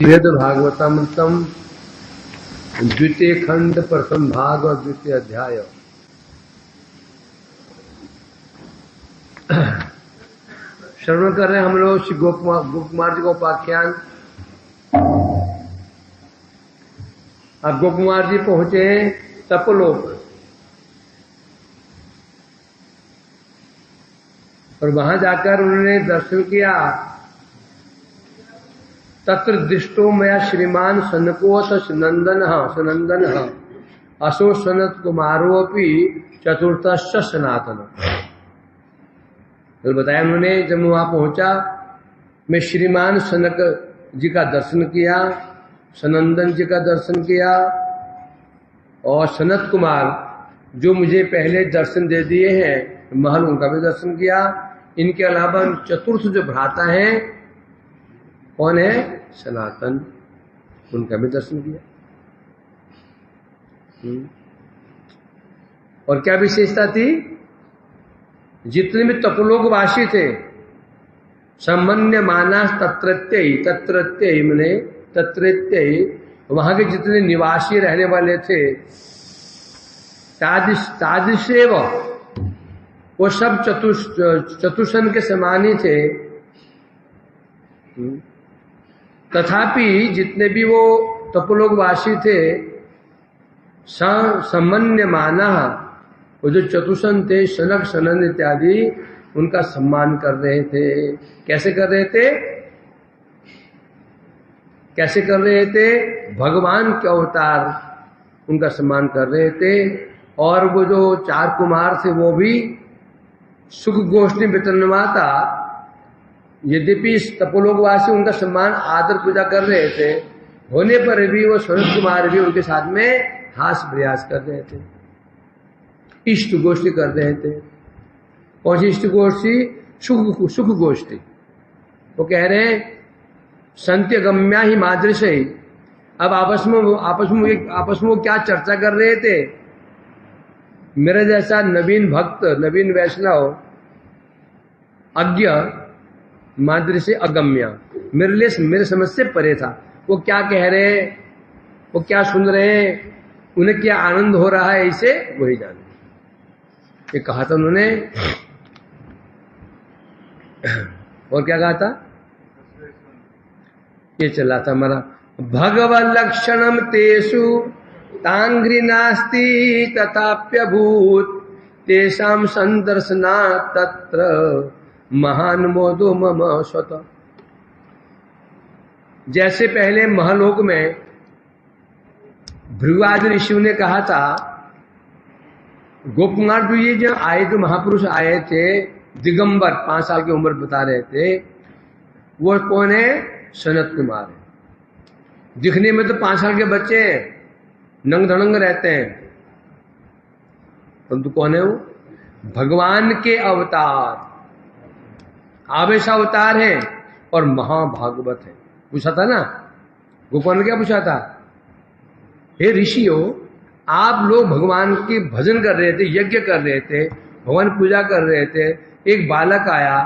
वेद भागवतामृतम द्वितीय खंड प्रथम भाग और द्वितीय अध्याय। श्रवण कर रहे हैं हम लोग श्री गोपकुमार जी का उपाख्यान। अब गोपकुमार जी पहुंचे तपोलोक और वहां जाकर उन्होंने दर्शन किया। तत्र दृष्टो मया श्रीमान सनकोत सनंदन असो सनत कुमारोपि चतुर्थश्च सनातन। तो बताया उन्होंने, जब वहां पहुंचा मैं श्रीमान सनक जी का दर्शन किया, सनंदन जी का दर्शन किया और सनत कुमार जो मुझे पहले दर्शन दे दिए हैं महल, उनका भी दर्शन किया। इनके अलावा चतुर्थ जो भ्राता हैं, कौन है? सनातन, उनका भी दर्शन किया। और क्या विशेषता थी? जितने भी तपोलोकवासी थे सामान्य मानस तत्रत्य मने तत्रत्य वहां के जितने निवासी रहने वाले थे तादृशेव वो सब चतुष्सन के समान ही थे। तथापि जितने भी वो तपोलोकवासी थे सामान्य माना, वो जो चतुष्सन थे सनक सनंद इत्यादि, उनका सम्मान कर रहे थे। कैसे कर रहे थे? कैसे कर रहे थे? भगवान के अवतार उनका सम्मान कर रहे थे। और वो जो चार कुमार थे वो भी सुख गोष्ठी वितरणमाता, यद्यपि तपोलोकवासी उनका सम्मान आदर पूजा कर रहे थे, होने पर भी वो सनत कुमार भी उनके साथ में हास प्रयास कर रहे थे, इष्ट गोष्ठी कर रहे थे। कौन सी इष्ट गोष्ठी? सुख गोष्ठी। वो कह रहे हैं संत्य गम्या ही मादृश। अब आपस में वो क्या चर्चा कर रहे थे? मेरा जैसा नवीन भक्त, नवीन वैष्णव अज्ञ मादृश से अगम्या, मेरे समझ से परे था। वो क्या कह रहे हैं, वो क्या सुन रहे हैं, उन्हें क्या आनंद हो रहा है, इसे वही जाने। ये कहा था उन्होंने। और क्या कहा था? ये चला था हमारा भगवत लक्षणम तेषु तांग्री नास्ति तथाप्यभूत तेषाम संदर्शना तत्र महान मोदो मम स्वतः। जैसे पहले महलोक में भृगुआदि ऋषियों ने कहा था, गोपकुमार जो ये जो आए, जो महापुरुष आए थे दिगंबर 5 साल की उम्र बता रहे थे, वो कौन है? सनत कुमार है। दिखने में तो 5 साल के बच्चे हैं, नंग धड़ंग रहते हैं, परंतु कौन है वो? भगवान के अवतार, आवेश अवतार है और महाभागवत है। पूछा था ना गोपाल ने, क्या पूछा था? हे ऋषियों, आप लोग भगवान की भजन कर रहे थे, यज्ञ कर रहे थे, भगवान पूजा कर रहे थे, एक बालक आया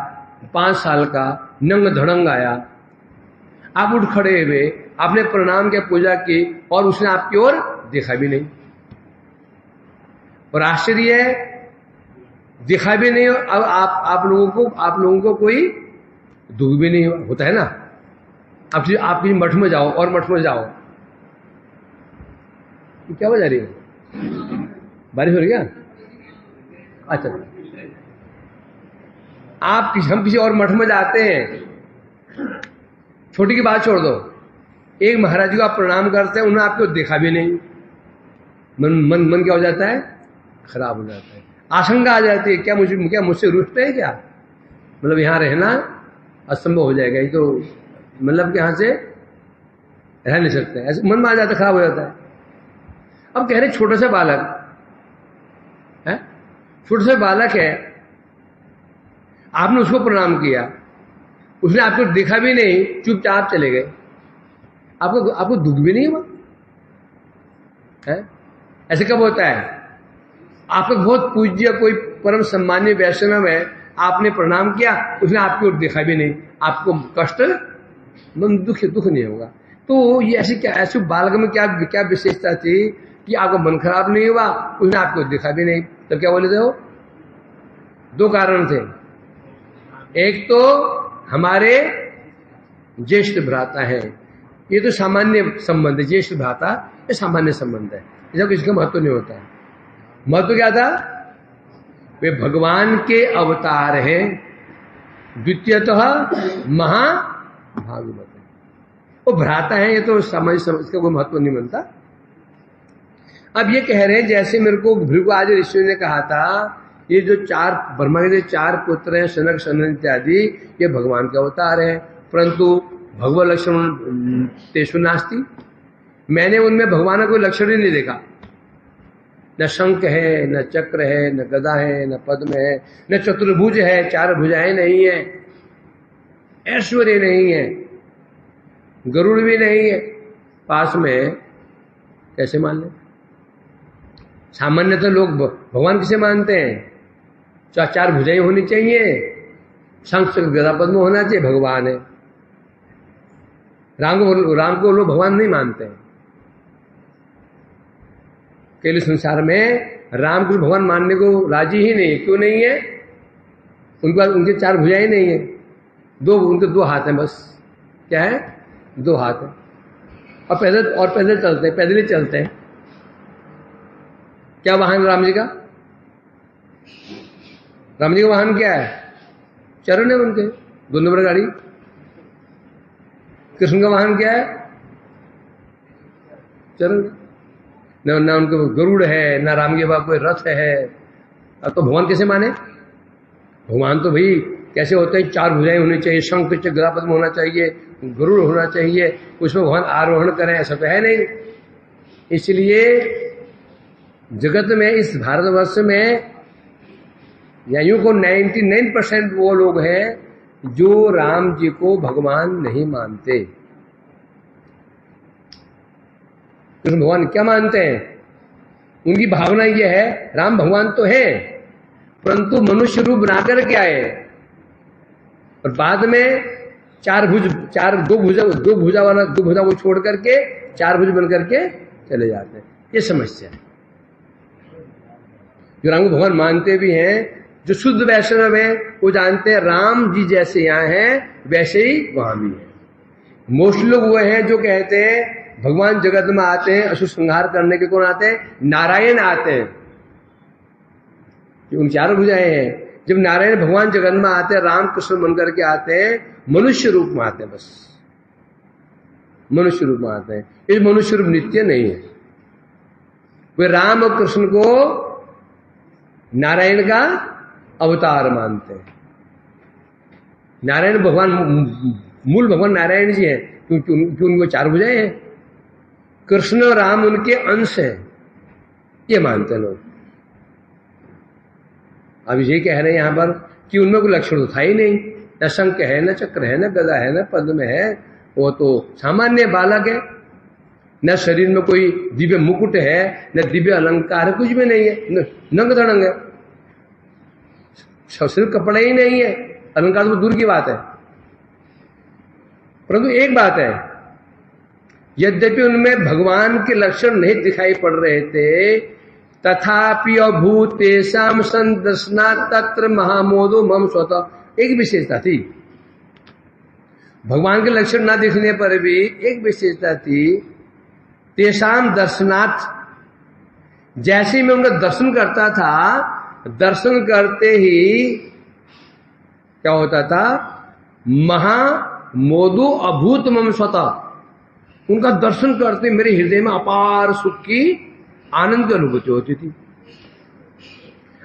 5 साल का, नंग धड़ंग आया, आप उठ खड़े हुए, आपने प्रणाम किया, पूजा की, और उसने आपकी ओर देखा भी नहीं। और आश्चर्य है, देखा भी नहीं। अब आप लोगों को कोई दुख भी नहीं होता है ना। आप किसी मठ में जाओ और मठ में जाओ, क्या बजा रही है? बारिश हो रही है? अच्छा, हम किसी और मठ में जाते हैं, छोटी की बात छोड़ दो, एक महाराज जी को आप प्रणाम करते हैं, उन्होंने आपको देखा भी नहीं, मन क्या हो जाता है? खराब हो जाता है, आशंका आ जाती है, क्या मुझसे रुष्ट है क्या? मतलब यहां रहना असंभव हो जाएगा, ये तो मतलब कि यहां से रह नहीं सकते, ऐसे मन में आ जाता है, खराब हो जाता है। अब कह रहे छोटा सा बालक है, छोटा सा बालक है, आपने उसको प्रणाम किया, उसने आपको देखा भी नहीं, चुपचाप चले गए, आपको दुख भी नहीं हुआ है? ऐसे कब होता है? आपको बहुत पूज्य कोई परम सम्मानीय वैष्णव है, आपने प्रणाम किया, उसने आपकी ओर देखा भी नहीं, आपको कष्ट, दुख नहीं होगा। तो ये ऐसे बालक में क्या क्या विशेषता थी कि आपका मन खराब नहीं हुआ, उसने आपको दिखा भी नहीं, तब क्या बोले थे वो? दो कारण थे। एक तो हमारे ज्येष्ठ भ्राता है, ये तो सामान्य संबंध है, ज्येष्ठ भ्राता ये सामान्य संबंध है, इसका किसी महत्व नहीं होता है। महत्व क्या था? वे भगवान के अवतार हैं, द्वितीयतः महाभागवत है, वो भ्राता है, ये तो समझ इसका कोई महत्व नहीं बनता। अब ये कह रहे हैं जैसे मेरे को भृगु आदि ऋषि ने कहा था, ये जो चार ब्रह्मा के चार पुत्र हैं सनक सनंद इत्यादि, ये भगवान के अवतार हैं, परंतु भगवत लक्षण तेषु नास्ति, मैंने उनमें भगवान का कोई लक्षण ही नहीं देखा। न शंख है, न चक्र है, न गदा है, न पद्म है, न चतुर्भुज है, चार भुजाएं नहीं है, ऐश्वर्य नहीं है, गरुड़ भी नहीं है पास में, कैसे मान लें? सामान्यतः लोग भगवान किसे मानते हैं? चार भुजाएं होनी चाहिए, शंख चक्र गदा पद्म होना चाहिए, भगवान है। राम को लोग भगवान नहीं मानते हैं। केवल संसार में राम को भगवान मानने को राजी ही नहीं है। क्यों नहीं है? उनके चार भुजाएं नहीं है, उनके दो हाथ हैं बस। क्या है? दो हाथ है, और पैदल चलते हैं, पैदल ही चलते हैं। क्या वाहन राम जी का? राम जी का वाहन क्या है? चरण है उनके, 2 नंबर गाड़ी। कृष्ण का वाहन क्या है? चरण। न उनके गरुड़ है, न राम के बाप कोई रथ है। अब तो भगवान कैसे माने? भगवान तो भाई कैसे होते हैं? चार भुजाएं होनी चाहिए, शंख चक्र गदा पद्म होना चाहिए, गरुड़ होना चाहिए, उसमें भगवान आरोहण करें, ऐसा तो है नहीं। इसलिए जगत में, इस भारतवर्ष में या यूं को 99% वो लोग हैं जो राम जी को भगवान नहीं मानते। कृष्ण भगवान क्या मानते हैं? उनकी भावना यह है, राम भगवान तो है परंतु मनुष्य रूप बना करके आए, और बाद में दो भुजा को छोड़ करके चार भुज बन करके चले जाते हैं। ये समस्या है। जो राम को भगवान मानते भी हैं, जो शुद्ध वैष्णव है, वो जानते हैं राम जी जैसे यहां हैं वैसे ही वहां भी है। मोस्ट लोग वो हैं जो कहते हैं भगवान जगत में आते हैं असुर संहार करने के। कौन आते हैं? नारायण आते हैं, उन चारों भुजाएं हैं। जब नारायण भगवान जगत में आते हैं, राम कृष्ण बन करके आते हैं, मनुष्य रूप में आते हैं, बस मनुष्य रूप में आते हैं। इस मनुष्य रूप नित्य नहीं है। वे राम और कृष्ण को नारायण का अवतार मानते हैं। नारायण भगवान, मूल भगवान नारायण जी हैं, क्योंकि उनको चार भुजाएं हैं। कृष्ण और राम उनके अंश हैं, ये मानते लोग। अब ये कह रहे हैं यहां पर कि उनमें कोई लक्षण था ही नहीं, न शंख है, न चक्र है, न गदा है, न पद्म है, वो तो सामान्य बालक है। न शरीर में कोई दिव्य मुकुट है, न दिव्य अलंकार है, कुछ भी नहीं है, नंग धड़ंग है, सिर्फ कपड़े ही नहीं है, अलंकार तो दूर की बात है। परंतु एक बात है, यद्यपि उनमें भगवान के लक्षण नहीं दिखाई पड़ रहे थे, तथापि अभूतेषां संदर्शनात् तत्र महामोदो मम स्वतः। एक विशेषता थी, भगवान के लक्षण ना दिखने पर भी एक विशेषता थी, तेषां दर्शनात्। जैसे मैं उनका दर्शन करता था, दर्शन करते ही क्या होता था? महामोदो अभूत मम स्वतः। उनका दर्शन करते मेरे हृदय में अपार सुख की, आनंद की अनुभूति होती थी।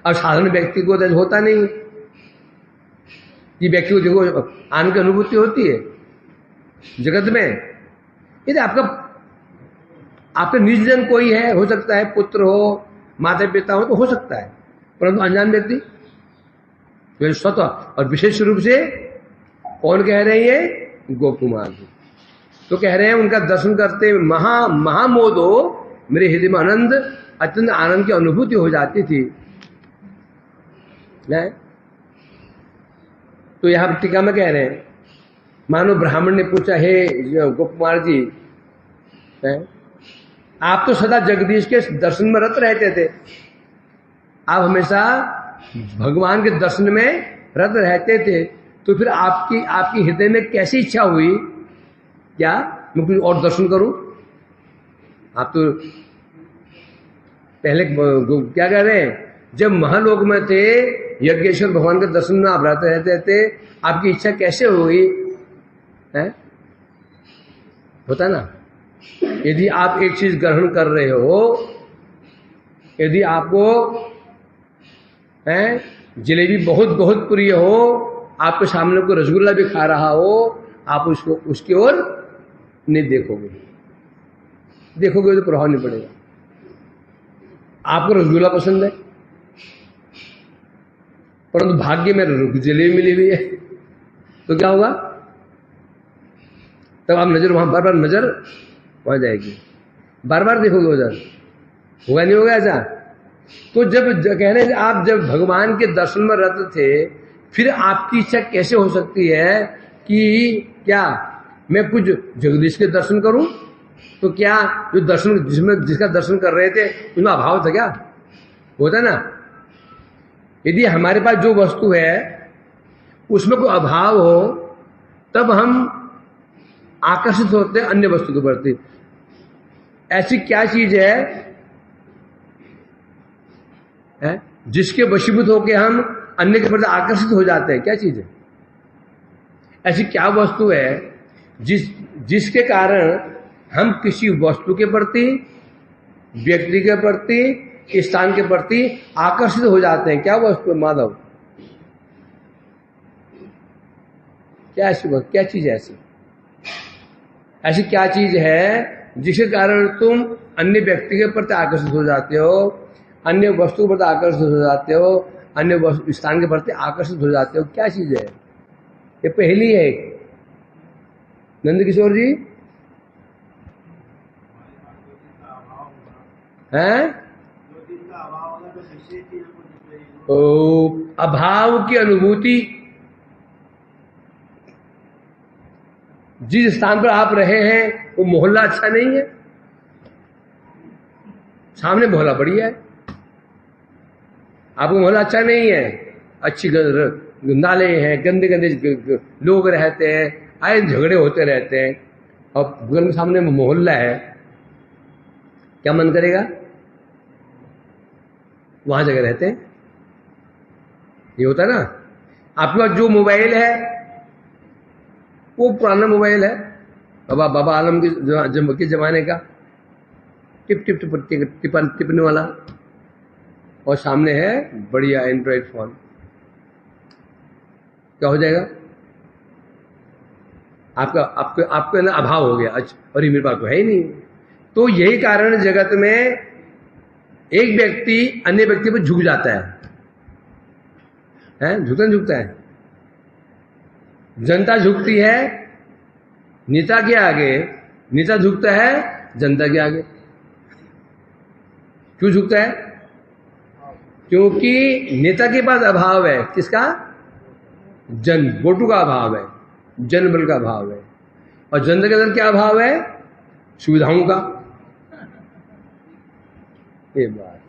अब साधारण व्यक्ति को तो होता नहीं, ये व्यक्ति को देखो आनंद की अनुभूति होती है जगत में। यदि आपके निजजन कोई है, हो सकता है पुत्र हो, माता पिता हो, तो हो सकता है, परंतु अनजान व्यक्ति तो स्वतः। और विशेष रूप से कौन कह रही है? गोप कुमार जी तो कह रहे हैं उनका दर्शन करते महामोदो, मेरे हृदय में आनंद, अत्यंत आनंद की अनुभूति हो जाती थी। तो यहां टीका में कह रहे हैं, मानो ब्राह्मण ने पूछा, हे गोप कुमार जी, है? आप तो सदा जगदीश के दर्शन में रत रहते थे, आप हमेशा भगवान के दर्शन में रत रहते थे, तो फिर आपकी हृदय में कैसी इच्छा हुई क्या मैं कुछ और दर्शन करूं? आप तो पहले क्या कह रहे हैं, जब महलोक में थे यज्ञेश्वर भगवान के दर्शन में आप रहते थे, आपकी इच्छा कैसे हुई है? होता ना, यदि आप एक चीज ग्रहण कर रहे हो, यदि आपको जलेबी बहुत बहुत प्रिय हो, आपके सामने कोई रसगुल्ला भी खा रहा हो, आप उसको उसकी ओर नहीं देखोगे, तो प्रभाव नहीं पड़ेगा। आपको रसगुल्ला पसंद है, परंतु भाग्य में जलेबी मिली हुई है, तो क्या होगा? तब आप नजर वहां बार नजर वहां जाएगी, बार बार देखोगे उधर, होगा नहीं होगा ऐसा? तो जब कह रहे हैं आप जब भगवान के दर्शन में रत थे, फिर आपकी इच्छा कैसे हो सकती है कि क्या मैं कुछ जगदीश के दर्शन करूं? तो क्या जो दर्शन जिसका दर्शन कर रहे थे उसमें अभाव था क्या? होता ना, यदि हमारे पास जो वस्तु है उसमें कोई अभाव हो, तब हम आकर्षित होते हैं अन्य वस्तु के प्रति। ऐसी क्या चीज है जिसके वशीभूत होकर हम अन्य के प्रति आकर्षित हो जाते हैं? क्या चीज है ऐसी? क्या वस्तु है जिसके कारण हम किसी वस्तु के प्रति, व्यक्ति के प्रति, स्थान के प्रति आकर्षित हो जाते हैं? क्या वस्तु है माधव? क्या ऐसी वस्तु, क्या चीज है ऐसी? ऐसी क्या चीज है जिसके कारण तुम अन्य व्यक्ति के प्रति आकर्षित हो जाते हो, अन्य वस्तु के प्रति आकर्षित हो जाते हो, अन्य स्थान के प्रति आकर्षित हो जाते हो? क्या चीज है ये? पहली है नंद किशोर जी, हैं? अभाव की अनुभूति, जिस स्थान पर आप रहे हैं वो मोहल्ला अच्छा नहीं है, सामने मोहल्ला बढ़िया है, आपको मोहल्ला अच्छा नहीं है, अच्छी नाले हैं, गंदे गंदे लोग रहते हैं, आए झगड़े होते रहते हैं, और बगल में सामने मोहल्ला है, क्या मन करेगा वहां जगह रहते हैं? ये होता है ना। आपके पास जो मोबाइल है वो पुराना मोबाइल है, बाबा आलम के जमाने का, टिप टिप टिप टिपने वाला, और सामने है बढ़िया एंड्रॉइड फोन, क्या हो जाएगा? आपके अंदर अभाव हो गया। अच्छा, और ये मेरे पास तो है ही नहीं। तो यही कारण जगत में एक व्यक्ति अन्य व्यक्ति पर झुक जाता है, झुकता है। जनता झुकती है नेता के आगे, नेता झुकता है जनता के आगे। क्यों झुकता है? क्योंकि नेता के पास अभाव है, किसका? वोटों का अभाव है, जनबल का अभाव है, और जनता के अंदर क्या अभाव है? सुविधाओं का। ये बात,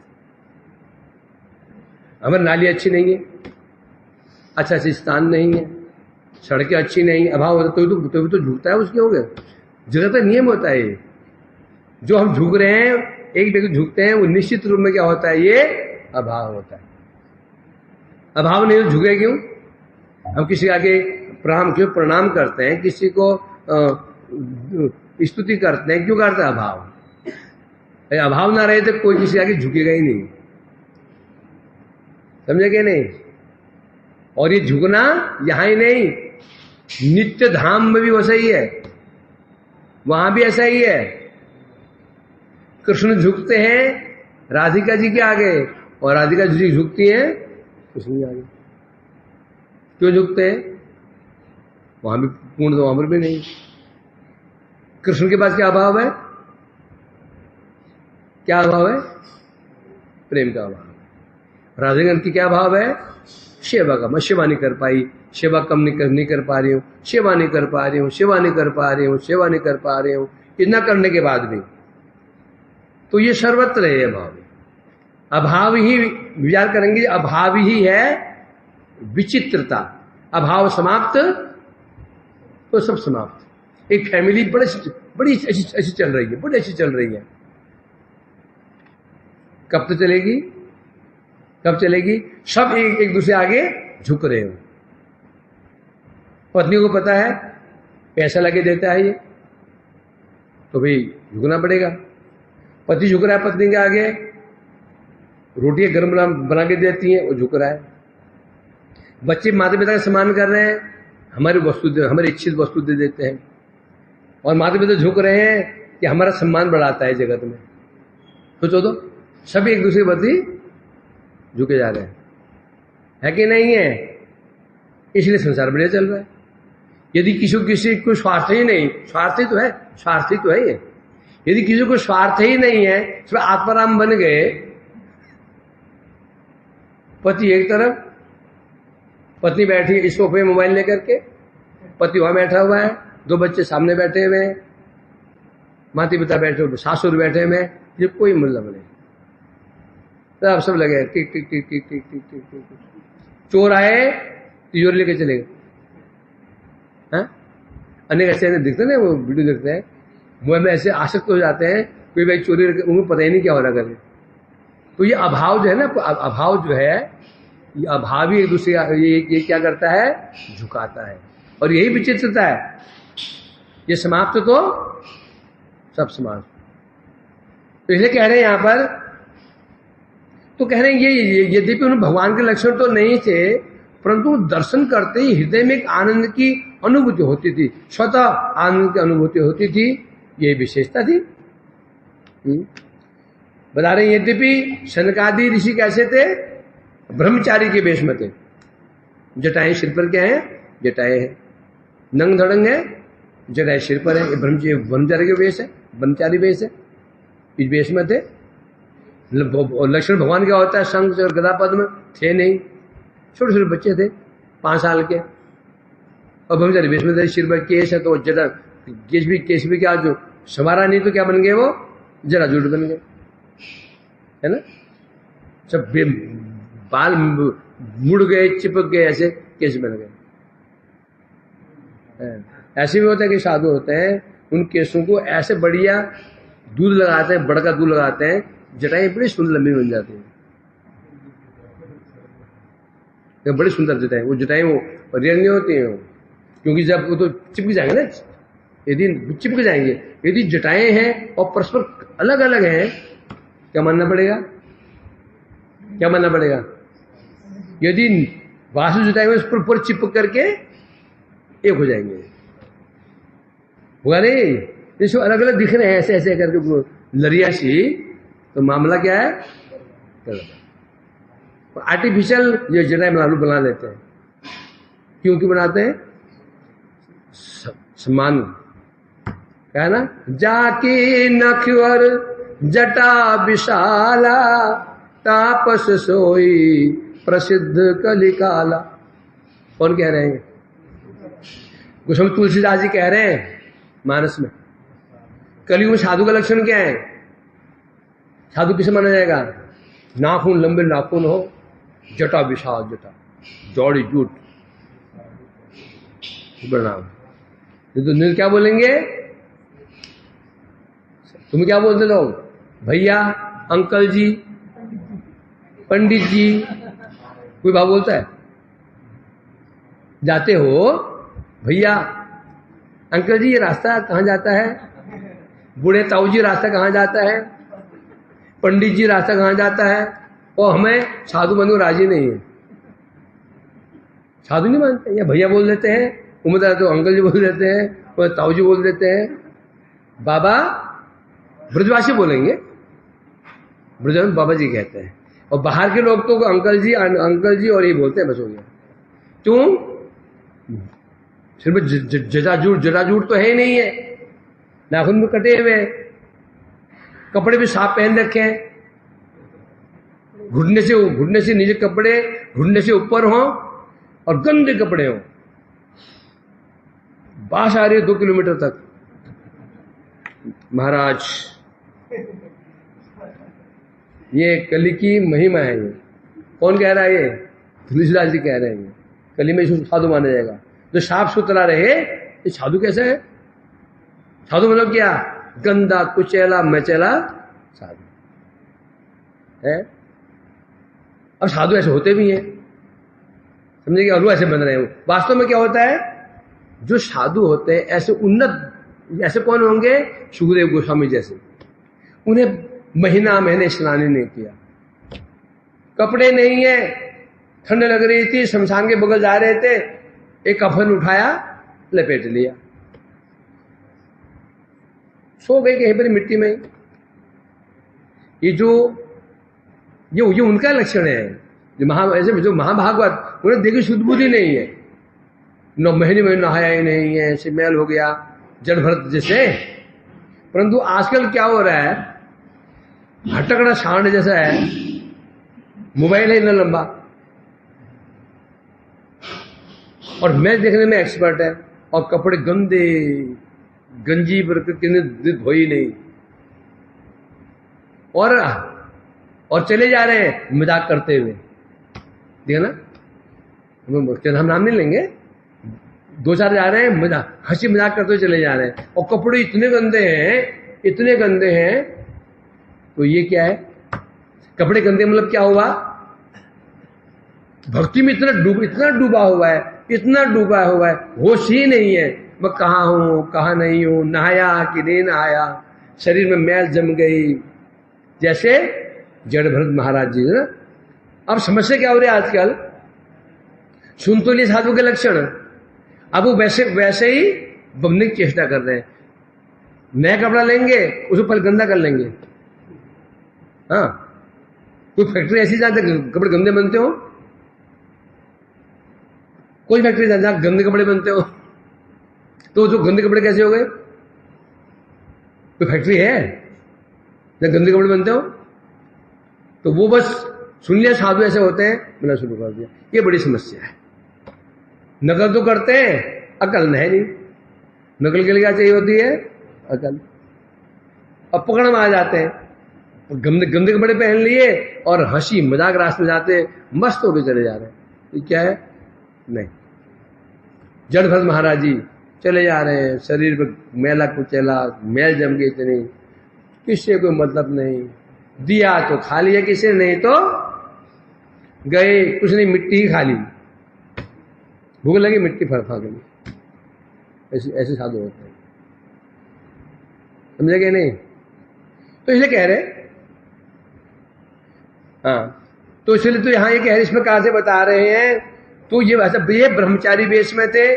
हमारी नाली अच्छी नहीं है, अच्छा स्थान नहीं है, सड़कें अच्छी नहीं, अभाव होता तो झुकता है उसके हो गए। जगत का नियम होता है, जो हम झुक रहे हैं, एक व्यक्ति झुकते हैं, वो निश्चित रूप में क्या होता है? ये अभाव होता है। अभाव नहीं तो झुके क्यों? हम किसी के आगे प्रणाम करते हैं, किसी को स्तुति करते हैं, क्यों करते हैं? अभाव। अभाव ना रहे तो कोई किसी आगे झुकेगा ही नहीं, समझे कि नहीं? और ये झुकना यहां ही नहीं, नित्य धाम में भी वैसा ही है, वहां भी ऐसा ही है। कृष्ण झुकते हैं राधिका जी के आगे, और राधिका जी झुकती हैं कृष्ण के आगे। क्यों झुकते हैं? वहां भी पूर्ण, तो वहां पर भी नहीं। कृष्ण के पास क्या अभाव है? क्या अभाव है? प्रेम का अभाव। राधिका की क्या अभाव है? सेवा का। मैं सेवा नहीं कर पाई, सेवा कम नहीं कर पा रही हूँ, सेवा नहीं कर पा रही हूँ, सेवा नहीं कर पा रही हूँ, सेवा नहीं कर पा रही हूँ, इतना करने के बाद भी। तो ये सर्वत्र है अभाव। अभाव ही विचार करेंगे, अभाव ही है विचित्रता। अभाव समाप्त तो सब समाप्त। एक फैमिली बड़ी अच्छी चल रही है, बड़ी अच्छी चल रही है, कब तो चलेगी, कब चलेगी? सब एक दूसरे आगे झुक रहे हो। पत्नी को पता है पैसा लगे देता है ये, तो भाई झुकना पड़ेगा। पति झुक रहा है पत्नी के आगे, रोटियां गर्म बना के देती हैं, वो झुक रहा है। बच्चे माता पिता का सम्मान कर रहे हैं, हमारी इच्छित वस्तु दे देते हैं, और माता पिता झुक रहे हैं कि हमारा सम्मान बढ़ाता है जगत में। सोचो तो, सभी एक दूसरे के प्रति झुके जा रहे हैं, है कि नहीं है? इसलिए संसार बढ़िया चल रहा है। यदि किसी को स्वार्थ ही नहीं, स्वार्थी तो है ये। यदि किसी को स्वार्थ ही नहीं है, सिर्फ आत्माराम बन गए, पति एक तरफ, पत्नी बैठी इस सोफे मोबाइल लेकर के, पति वहां बैठा हुआ है, 2 बच्चे सामने बैठे हुए हैं, माता पिता बैठे हुए, सासुर बैठे हुए हैं, ये कोई मतलब नहीं। तो अब सब लगे टिक टिक टिक टिक टिक टिक टिक टिक। चोर आए, तिजोरी लेके चले गए। अनेक ऐसे दिखते ना, वो वीडियो देखते हैं, मोबाइल में ऐसे आसक्त हो जाते हैं, कोई भाई चोरी, उनको पता ही नहीं क्या हो रहा करे। तो ये अभाव जो है ना, अभाव जो है, ये अभाव ही एक दूसरे ये क्या करता है? झुकाता है। और यही विचित्रता है। ये समाप्त तो सब समाप्त। तो इसलिए कह रहे हैं यहां पर, तो कह रहे हैं ये यद्यपि उन्हें भगवान के लक्षण तो नहीं थे, परंतु दर्शन करते ही हृदय में एक आनंद की अनुभूति होती थी, स्वतः आनंद की अनुभूति होती थी। ये विशेषता थी। बता रहे हैं यद्यपि सनकादि ऋषि कैसे थे? ब्रह्मचारी के वेश में थे। जटाएं सिर पर क्या है? जटाएं है। नंग धड़ंग है, जटाएं सिर पर है। ब्रह्मचारी के वेश है, ब्रह्मचारी वेश है, इस वेश में थे। लक्षण भगवान क्या होता है? शंख और गदा पद्म थे नहीं, छोटे छोटे बच्चे थे, 5 साल के, और ब्रह्मचारी वेश में थे। सिर पर केश है, तो जटा केश भी क्या, जो संवारा नहीं तो क्या बन गए? वो जटाजूट बन गए, है ना। सब बाल मुड़ गए, चिपक गए, ऐसे केस बन गए। ऐसे भी होता है कि साधु होते हैं, उन केसों को ऐसे बढ़िया दूध लगाते हैं, बड़का दूध लगाते हैं, जटाएं बड़ी सुंदर लंबी बन जाती है, बड़ी सुंदर जटाएं। वो जटाएं वो रियल नहीं होती हैं, क्योंकि जब वो तो चिपक जाएंगे ना, यदि चिपक जाएंगे। यदि जटाएं हैं और परस्पर अलग अलग हैं, क्या मानना पड़ेगा? क्या मानना पड़ेगा? यदि वासु जटाएं उस पर पूरा चिपक करके एक हो जाएंगे, होगा नहीं? जैसे अलग अलग दिख रहे हैं ऐसे ऐसे करके लरिया सी, तो मामला क्या है? आर्टिफिशियल ये जटाएं बना लेते हैं। क्यों बनाते हैं? सम्मान, क्या है ना, जाके नखवर जटा विशाला, तापस सोई प्रसिद्ध कलिकाला। कौन कह रहे हैं? गोस्वामी तुलसीदास जी कह रहे हैं मानस में। कलयुग में साधु का लक्षण क्या है? साधु किसे माना जाएगा? नाखून लंबे नाखून हो, जटा विशाल जटा, जौड़ी जूट, प्रणाम। तो क्या बोलेंगे? तुम क्या बोलते लोग? भैया, अंकल जी, पंडित जी, कोई भाव बोलता है? जाते हो, भैया अंकल जी ये रास्ता कहाँ जाता है? बूढ़े ताऊ जी रास्ता कहाँ जाता है? पंडित जी रास्ता कहाँ जाता है? और हमें साधु बंधु राजी नहीं है, साधु नहीं मानते, या भैया बोल देते हैं, उम्र तो अंकल जी बोल देते हैं, और ताऊ जी बोल देते हैं। बाबा ब्रजवासी बोलेंगे, ब्रजवासी बाबा जी कहते हैं, और बाहर के लोग तो अंकल जी और ये बोलते हैं, बस हो गया। क्यों? सिर्फ जटाजूट तो है ही नहीं है, नाखून भी कटे हुए, कपड़े भी साफ पहन रखे हैं, घुटने से नीचे कपड़े घुटने से ऊपर हो और गंदे कपड़े हो, बास आ रही है 2 किलोमीटर तक, महाराज, ये कली की महिमा है। ये कौन कह रहा है? ये तुलसीदास जी कह रहे हैं। कली में इसको साधु माना जाएगा। जो साफ सुथरा रहे ये साधु कैसे है? साधु मतलब क्या? गंदा कुचैला मचैला साधु है। अब साधु ऐसे होते भी हैं, समझे कि अरु ऐसे बन रहे हैं। वास्तव में क्या होता है? जो साधु होते हैं ऐसे उन्नत, ऐसे कौन होंगे? सुखदेव गोस्वामी जैसे। उन्हें महीने स्नान नहीं किया, कपड़े नहीं है, ठंड लग रही थी, शमशान के बगल जा रहे थे, एक कफन उठाया, लपेट लिया, सो गए कहीं पर मिट्टी में। ये उनका लक्षण है। जो महाभागवत, उन्हें देखी शुद्ध बुद्धि नहीं है, महीने में नहाया ही नहीं है, ऐसे मैल हो गया जड़ भरत जैसे। परंतु आजकल क्या हो रहा है? हटकड़ा सांड जैसा है, मोबाइल है इतना लंबा, और मैच देखने में एक्सपर्ट है, और कपड़े गंदे, गंजी पर धोई नहीं, और चले जा रहे हैं मजाक करते हुए। देखा ना, हम नाम नहीं लेंगे, दो चार जा रहे हैं, मजाक हंसी मजाक करते हुए चले जा रहे हैं, और कपड़े इतने गंदे हैं। तो ये क्या है? कपड़े गंदे मतलब क्या हुआ? भक्ति में इतना डूबा हुआ है, होश ही नहीं है, मैं कहाँ हूं कहाँ नहीं हूं, नहाया कि नहीं नहाया, शरीर में मैल जम गई, जैसे जड़ भरत महाराज जी ना। अब समस्या क्या हो रही है आजकल? सुन तो लिए साधु के लक्षण, अब वो वैसे ही बनने की चेष्टा कर रहे हैं। नया कपड़ा लेंगे, उसको पहले गंदा कर लेंगे। हाँ, कोई फैक्ट्री ऐसी जहां कपड़े गंदे बनते हो? कोई फैक्ट्री जहां गंदे कपड़े बनते हो? तो जो गंदे कपड़े कैसे हो गए? कोई फैक्ट्री है जहां गंदे कपड़े बनते हो? तो वो बस सुन लिया साधु ऐसे होते हैं, मैंने शुरू कर दिया। ये बड़ी समस्या है। नकल तो करते हैं, अकल है नहीं। नकल के लिए क्या चाहिए होती है? अकल। अब पकड़ में आ जाते हैं, गंदे कपड़े पहन लिए और हंसी मजाक रास्ते में जाते, मस्त होकर चले जा रहे हैं। ये क्या है? नहीं, जड़ भरत महाराज जी चले जा रहे हैं, शरीर पर मैला कुचैला, मैल जम गई इतनी, किससे कोई मतलब नहीं, दिया तो खा लिया किसी ने, नहीं तो गए, कुछ नहीं, मिट्टी ही खा ली, भूख लगी मिट्टी फरफा गई। ऐसे साधु होते हैं, समझे कि नहीं? तो इसलिए कह रहे, हाँ, तो इसलिए तो यहां ये कह रहे, इसमें कहां से बता रहे हैं? तो ये ये ब्रह्मचारी वेश में थे,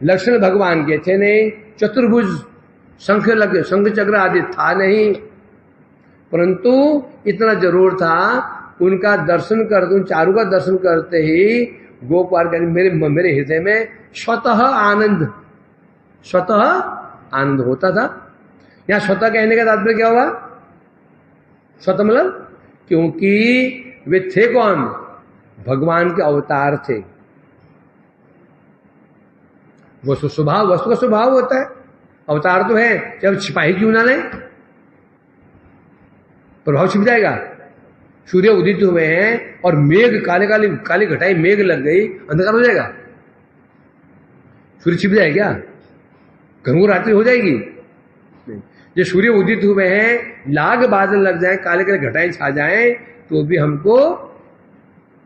लक्षण भगवान के थे नहीं, चतुर्भुज शंख चक्र आदि था नहीं, परंतु इतना जरूर था, उनका दर्शन करते, उन चारों का दर्शन करते ही गोपाल मेरे हृदय में स्वतः आनंद होता था। यहां स्वतः कहने का तात्पर्य क्या हुआ? स्वतः मतलब क्योंकि वे थे कौन? भगवान के अवतार थे। वस्तु का स्वभाव होता है, अवतार तो है, जब छिपाही क्यों ना लें, प्रभाव छिप जाएगा। सूर्य उदित हुए हैं और मेघ काली घटाई मेघ लग गई, अंधकार हो जाएगा? सूर्य छिप जाए क्या? घनघोर रात्रि हो जाएगी? नहीं। जो सूर्य उदित हुए हैं, लाग बादल लग जाए, काले घटाएं छा जाएं, तो भी हमको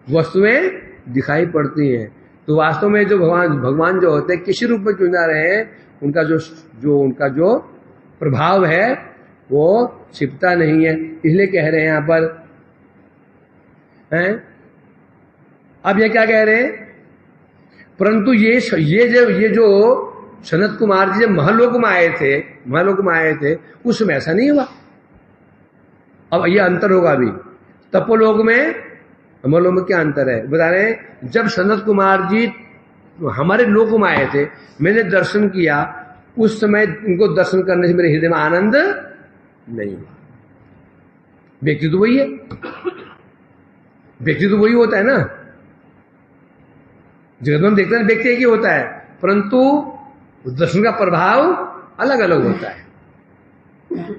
वस्तुएं दिखाई पड़ती हैं। तो वास्तव में जो भगवान जो होते हैं, किसी रूप में क्यों ना रहे, उनका जो प्रभाव है वो छिपता नहीं है। इसलिए कह रहे हैं यहां पर हैं। अब ये क्या कह रहे हैं? परंतु ये जो सनत कुमार जी जब महलोक में आए थे, उसमें ऐसा नहीं हुआ। अब ये अंतर होगा अभी तपोलोक में, अमरलोक में क्या अंतर है बता रहे हैं। जब सनत कुमार जी हमारे लोक में आए थे, मैंने दर्शन किया, उस समय उनको दर्शन करने से मेरे हृदय में आनंद नहीं हुआ। व्यक्ति तो वही है, व्यक्ति तो वही होता है ना, जगत में देखते हैं व्यक्ति एक ही होता है, परंतु दर्शन का प्रभाव अलग अलग होता है।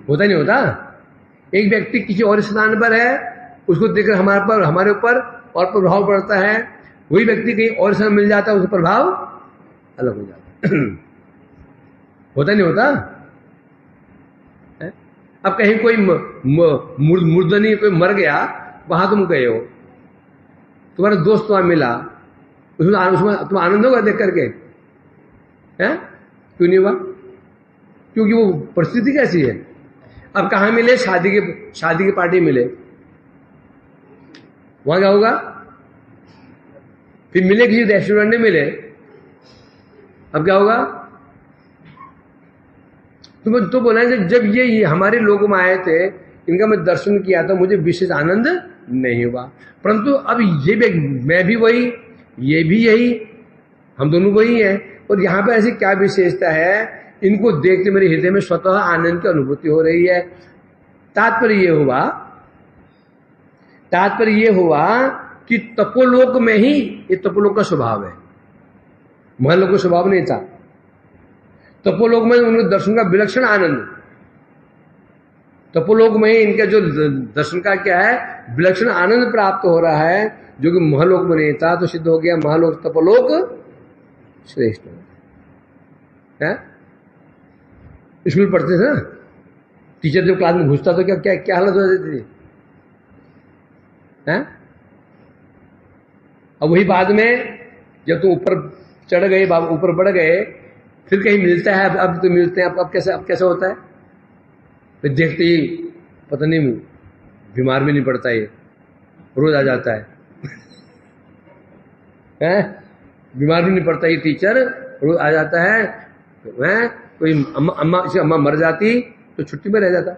होता नहीं होता? एक व्यक्ति किसी और स्थान पर है, उसको देखकर हमारे ऊपर और प्रभाव पड़ता है, वही व्यक्ति कहीं और स्थान मिल जाता है, उसका प्रभाव अलग हो जाता है। होता नहीं होता? अब कहीं कोई मुर्दनी कोई मर गया, वहां तुम गए हो, तुम्हारा दोस्त वहां मिला, उसमें तुम आनंद होगा देख करके? हैं? क्यों नहीं हुआ? क्योंकि वो परिस्थिति कैसी है। अब कहां मिले? शादी की पार्टी मिले, वहां क्या होगा? फिर मिले किसी रेस्टोरेंट में मिले, अब क्या होगा? तो बोला जब ये हमारे लोगों में आए थे, इनका मैं दर्शन किया था, मुझे विशेष आनंद नहीं हुआ। परंतु अब मैं भी वही, ये भी यही, हम दोनों वही हैं, और यहां पर ऐसी क्या विशेषता है, इनको देखते मेरे हृदय में स्वतः आनंद की अनुभूति हो रही है। तात्पर्य ये हुआ कि तपोलोक में ही ये तपोलोक का स्वभाव है, महलोक का स्वभाव नहीं था। तपोलोक में उनके दर्शन का विलक्षण आनंद, तपोलोक में ही इनका जो दर्शन का क्या है, विलक्षण आनंद प्राप्त हो रहा है, जो कि महलोक में नहीं था। तो सिद्ध हो गया महलोक तपोलोक श्रेष्ठ है। स्कूल पढ़ते थे ना, टीचर जब क्लास में घुसता तो क्या हालत हो जाती थी? अब वही बाद में जब तुम ऊपर चढ़ गए, ऊपर बढ़ गए, फिर कहीं मिलता है, अब तो मिलते हैं, अब कैसे होता है? फिर देखते ही पता नहीं बीमार भी नहीं पड़ता, ये रोज आ जाता है, बीमार भी नहीं पड़ता ये टीचर, रोज आ जाता है। कोई अम्मा मर जाती तो छुट्टी में रह जाता,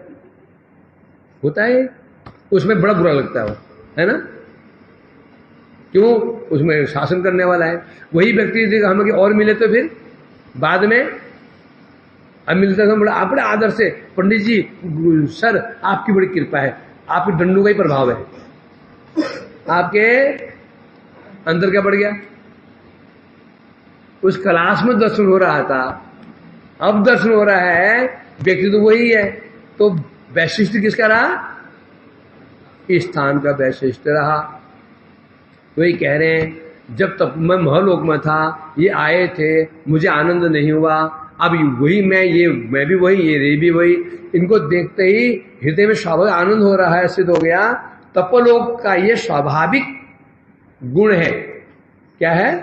होता है। उसमें बड़ा बुरा लगता है ना? क्यों? उसमें शासन करने वाला है। वही व्यक्ति हमें और मिले तो फिर बाद में अब मिलता था बड़ा आदर से, पंडित जी सर आपकी बड़ी कृपा है, आपके दंडों का ही प्रभाव है, आपके अंदर क्या बढ़ गया? उस क्लास में दर्शन हो रहा था, अब दर्शन हो रहा है, व्यक्ति तो वही है, तो वैशिष्ट किसका रहा? स्थान का वैशिष्ट रहा। वही कह रहे हैं, जब तक मैं महलोक में था, ये आए थे, मुझे आनंद नहीं हुआ, अब वही मैं भी वही, ये भी वही, इनको देखते ही हृदय में स्वाभाविक आनंद हो रहा है, सिद्ध हो गया तपोलोक का ये स्वाभाविक गुण है। क्या है?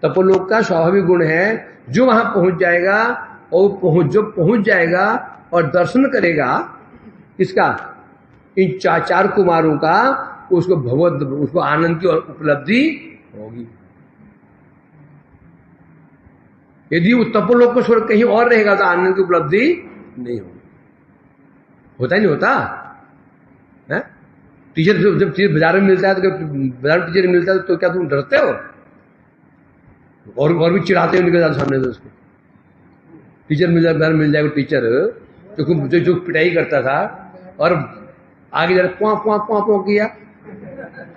तपोलोक का स्वाभाविक गुण है। जो वहां पहुंच जाएगा और जो पहुंच जाएगा और दर्शन करेगा इसका, इन चार कुमारों का, उसको आनंद की उपलब्धि होगी। यदि वो तपोलोक को छोड़ कहीं और रहेगा तो आनंद की उपलब्धि नहीं होगी। होता ही नहीं होता है? टीचर जब टीचर बाजार में मिलता है, तो बाजार में टीचर मिलता है तो क्या तुम डरते हो? और भी चिढ़ाते हो उनके सामने से उसको। टीचर मिल जाएगा टीचर जो पिटाई करता था, और आगे जरा पुआ किया,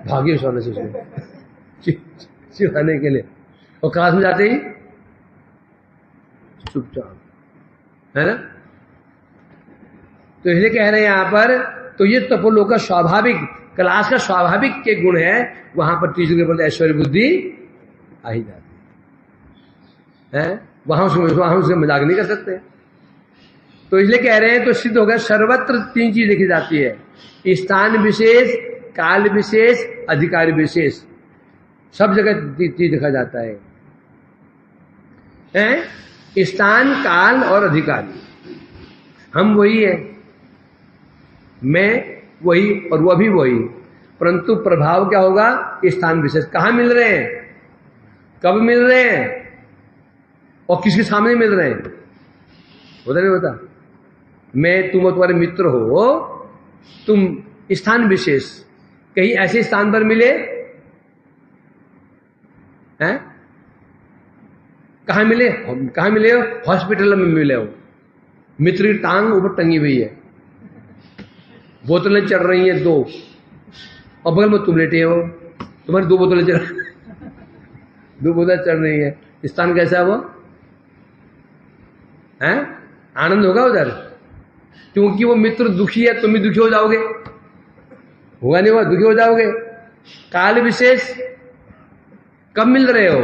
भाग्य सोने से उसको चिढ़ाने के लिए, और क्लास में जाते ही चुपचाप, है ना? तो इसलिए कह रहे हैं यहां पर, तो ये तपोलोक का स्वाभाविक, क्लास का स्वाभाविक के गुण है, वहां पर टीचर के प्रति ऐश्वर्य बुद्धि आ ही जाती है। वहां उससे मजाक नहीं कर सकते। तो इसलिए कह रहे हैं, तो सिद्ध हो गया सर्वत्र तीन चीज देखी जाती है, स्थान विशेष, काल विशेष, अधिकार विशेष, सब जगह चीज देखा जाता है। स्थान, काल और अधिकारी, हम वही है, मैं वही और वह भी वही, परंतु प्रभाव क्या होगा? स्थान विशेष। कहां मिल रहे हैं, कब मिल रहे हैं, और किसके सामने मिल रहे हैं? होता नहीं होता? मैं, तुम और तुम्हारे मित्र हो, तुम स्थान विशेष, कहीं ऐसे स्थान पर मिले हैं? कहां मिले हो? हॉस्पिटल में मिले हो, मित्र की टांग ऊपर टंगी हुई है, बोतलें चढ़ रही हैं 2, और बगल में तुम लेटे हो, तुम्हारी 2 बोतलें चढ़ रही है। स्थान कैसा है वो? है? आनंद होगा उधर? क्योंकि वो मित्र दुखी है, तुम भी दुखी हो जाओगे, होगा नहीं, वो दुखी हो जाओगे। काल विशेष कब मिल रहे हो,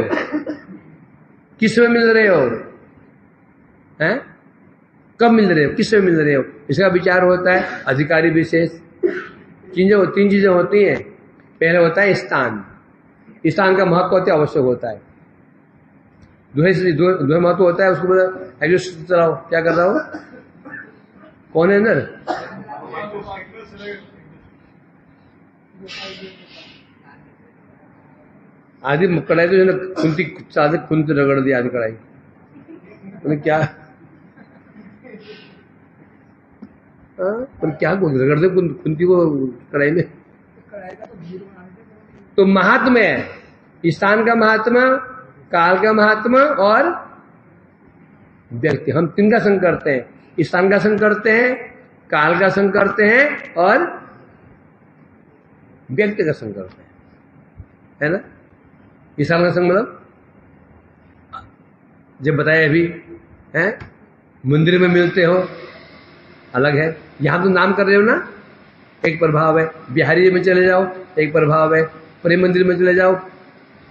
किस में मिल रहे हो, हैं? कब मिल रहे हो, किस में मिल रहे हो, इसका विचार होता है। अधिकारी विशेष तीन चीजें होती हैं। पहले होता है स्थान, स्थान का महत्व होता है, आवश्यक होता है। दूसरा महत्व होता है, उसको बोला एग्जिस्ट चलाओ, क्या कर रहा हो, कौन है अंदर? आधी कढ़ाई तो खुंती साधे खुंत रगड़ दी आधी कढ़ाई, मतलब क्या पर क्या रगड़ दे खुंती को कढ़ाई में। तो महात्मा है, स्थान का महात्मा, काल का महात्मा और व्यक्ति, हम तीन का संग करते हैं। स्थान का संग करते हैं, काल का संग करते हैं और व्यक्ति का संग करते हैं, है ना। स्थान का संग मतलब जब बताया अभी है, मंदिर में मिलते हो अलग है, यहां तो नाम कर रहे हो ना, एक प्रभाव है। बिहारी में चले जाओ एक प्रभाव है, प्रेम मंदिर में चले जाओ,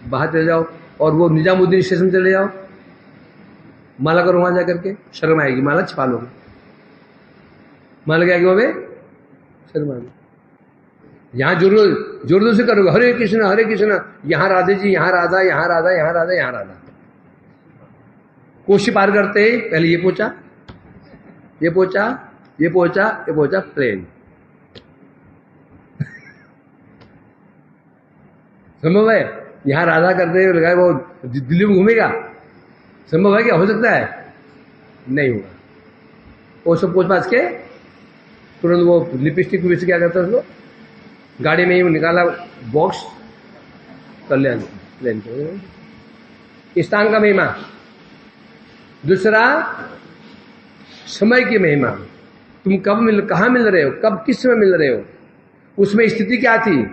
बाहर चले जाओ, और वो निजामुद्दीन स्टेशन चले जाओ, माला करो वहां जाकर के, शर्म आएगी, माला छिपा लोगे, माला क्या होगे, शर्म आएगी। यहां जोर से करोगे हरे कृष्ण हरे कृष्ण, यहां राधे जी, यहां राधा, यहां राधा, यहां राधा, यहां राधा। कोशी पार करते ही पहले ये पोचा, ये पोचा, ये पोचा, ये पोचा, प्लेन। संभव है यहां राधा करते हुए लगाए वो दिल्ली में घूमेगा, संभव है क्या, हो सकता है, नहीं होगा। वो सब पोछ पाछ के तुरंत वो लिपस्टिक विपस्टिक क्या करता है उसको गाड़ी में ही निकाला बॉक्स कर लिया प्लेन को। स्थान का महिमा। दूसरा समय की महिमा, तुम कब कहां मिल रहे हो, कब किस समय मिल रहे हो, उसमें स्थिति क्या थी,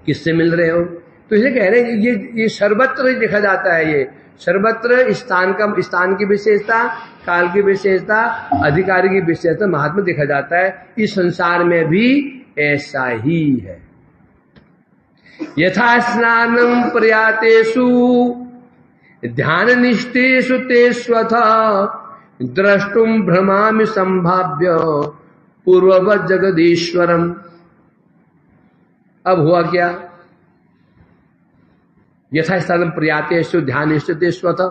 किससे मिल रहे हो। तो इसे कह रहे हैं ये सर्वत्र देखा जाता है, ये सर्वत्र स्थान की विशेषता, काल की विशेषता, अधिकारी की विशेषता, महात्मा देखा जाता है। इस संसार में भी ऐसा ही है। यथा स्नानं प्रयातेषु ध्यान निष्ठेषु तेष्वथ द्रष्टुम भ्रमामि संभाव्य पूर्ववत् जगदीश्वरम। अब हुआ क्या, यथा स्थानं प्रयातेषु ध्यान निष्ठेष्वथ,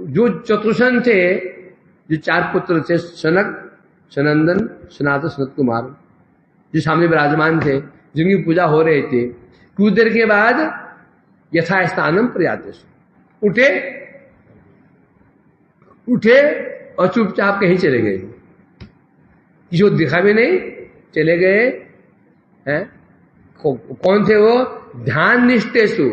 जो चतुर्सन थे, जो चार पुत्र थे, सनक, सनंदन, सनातन, सनत कुमार, जो सामने विराजमान थे, जिनकी पूजा हो रही थी, कुछ देर के बाद यथा स्थानम प्रयातेषु उठे और चुपचाप कहीं चले गए, जो दिखा भी नहीं, चले गए हैं। कौन थे वो, ध्यान निष्ठेषु,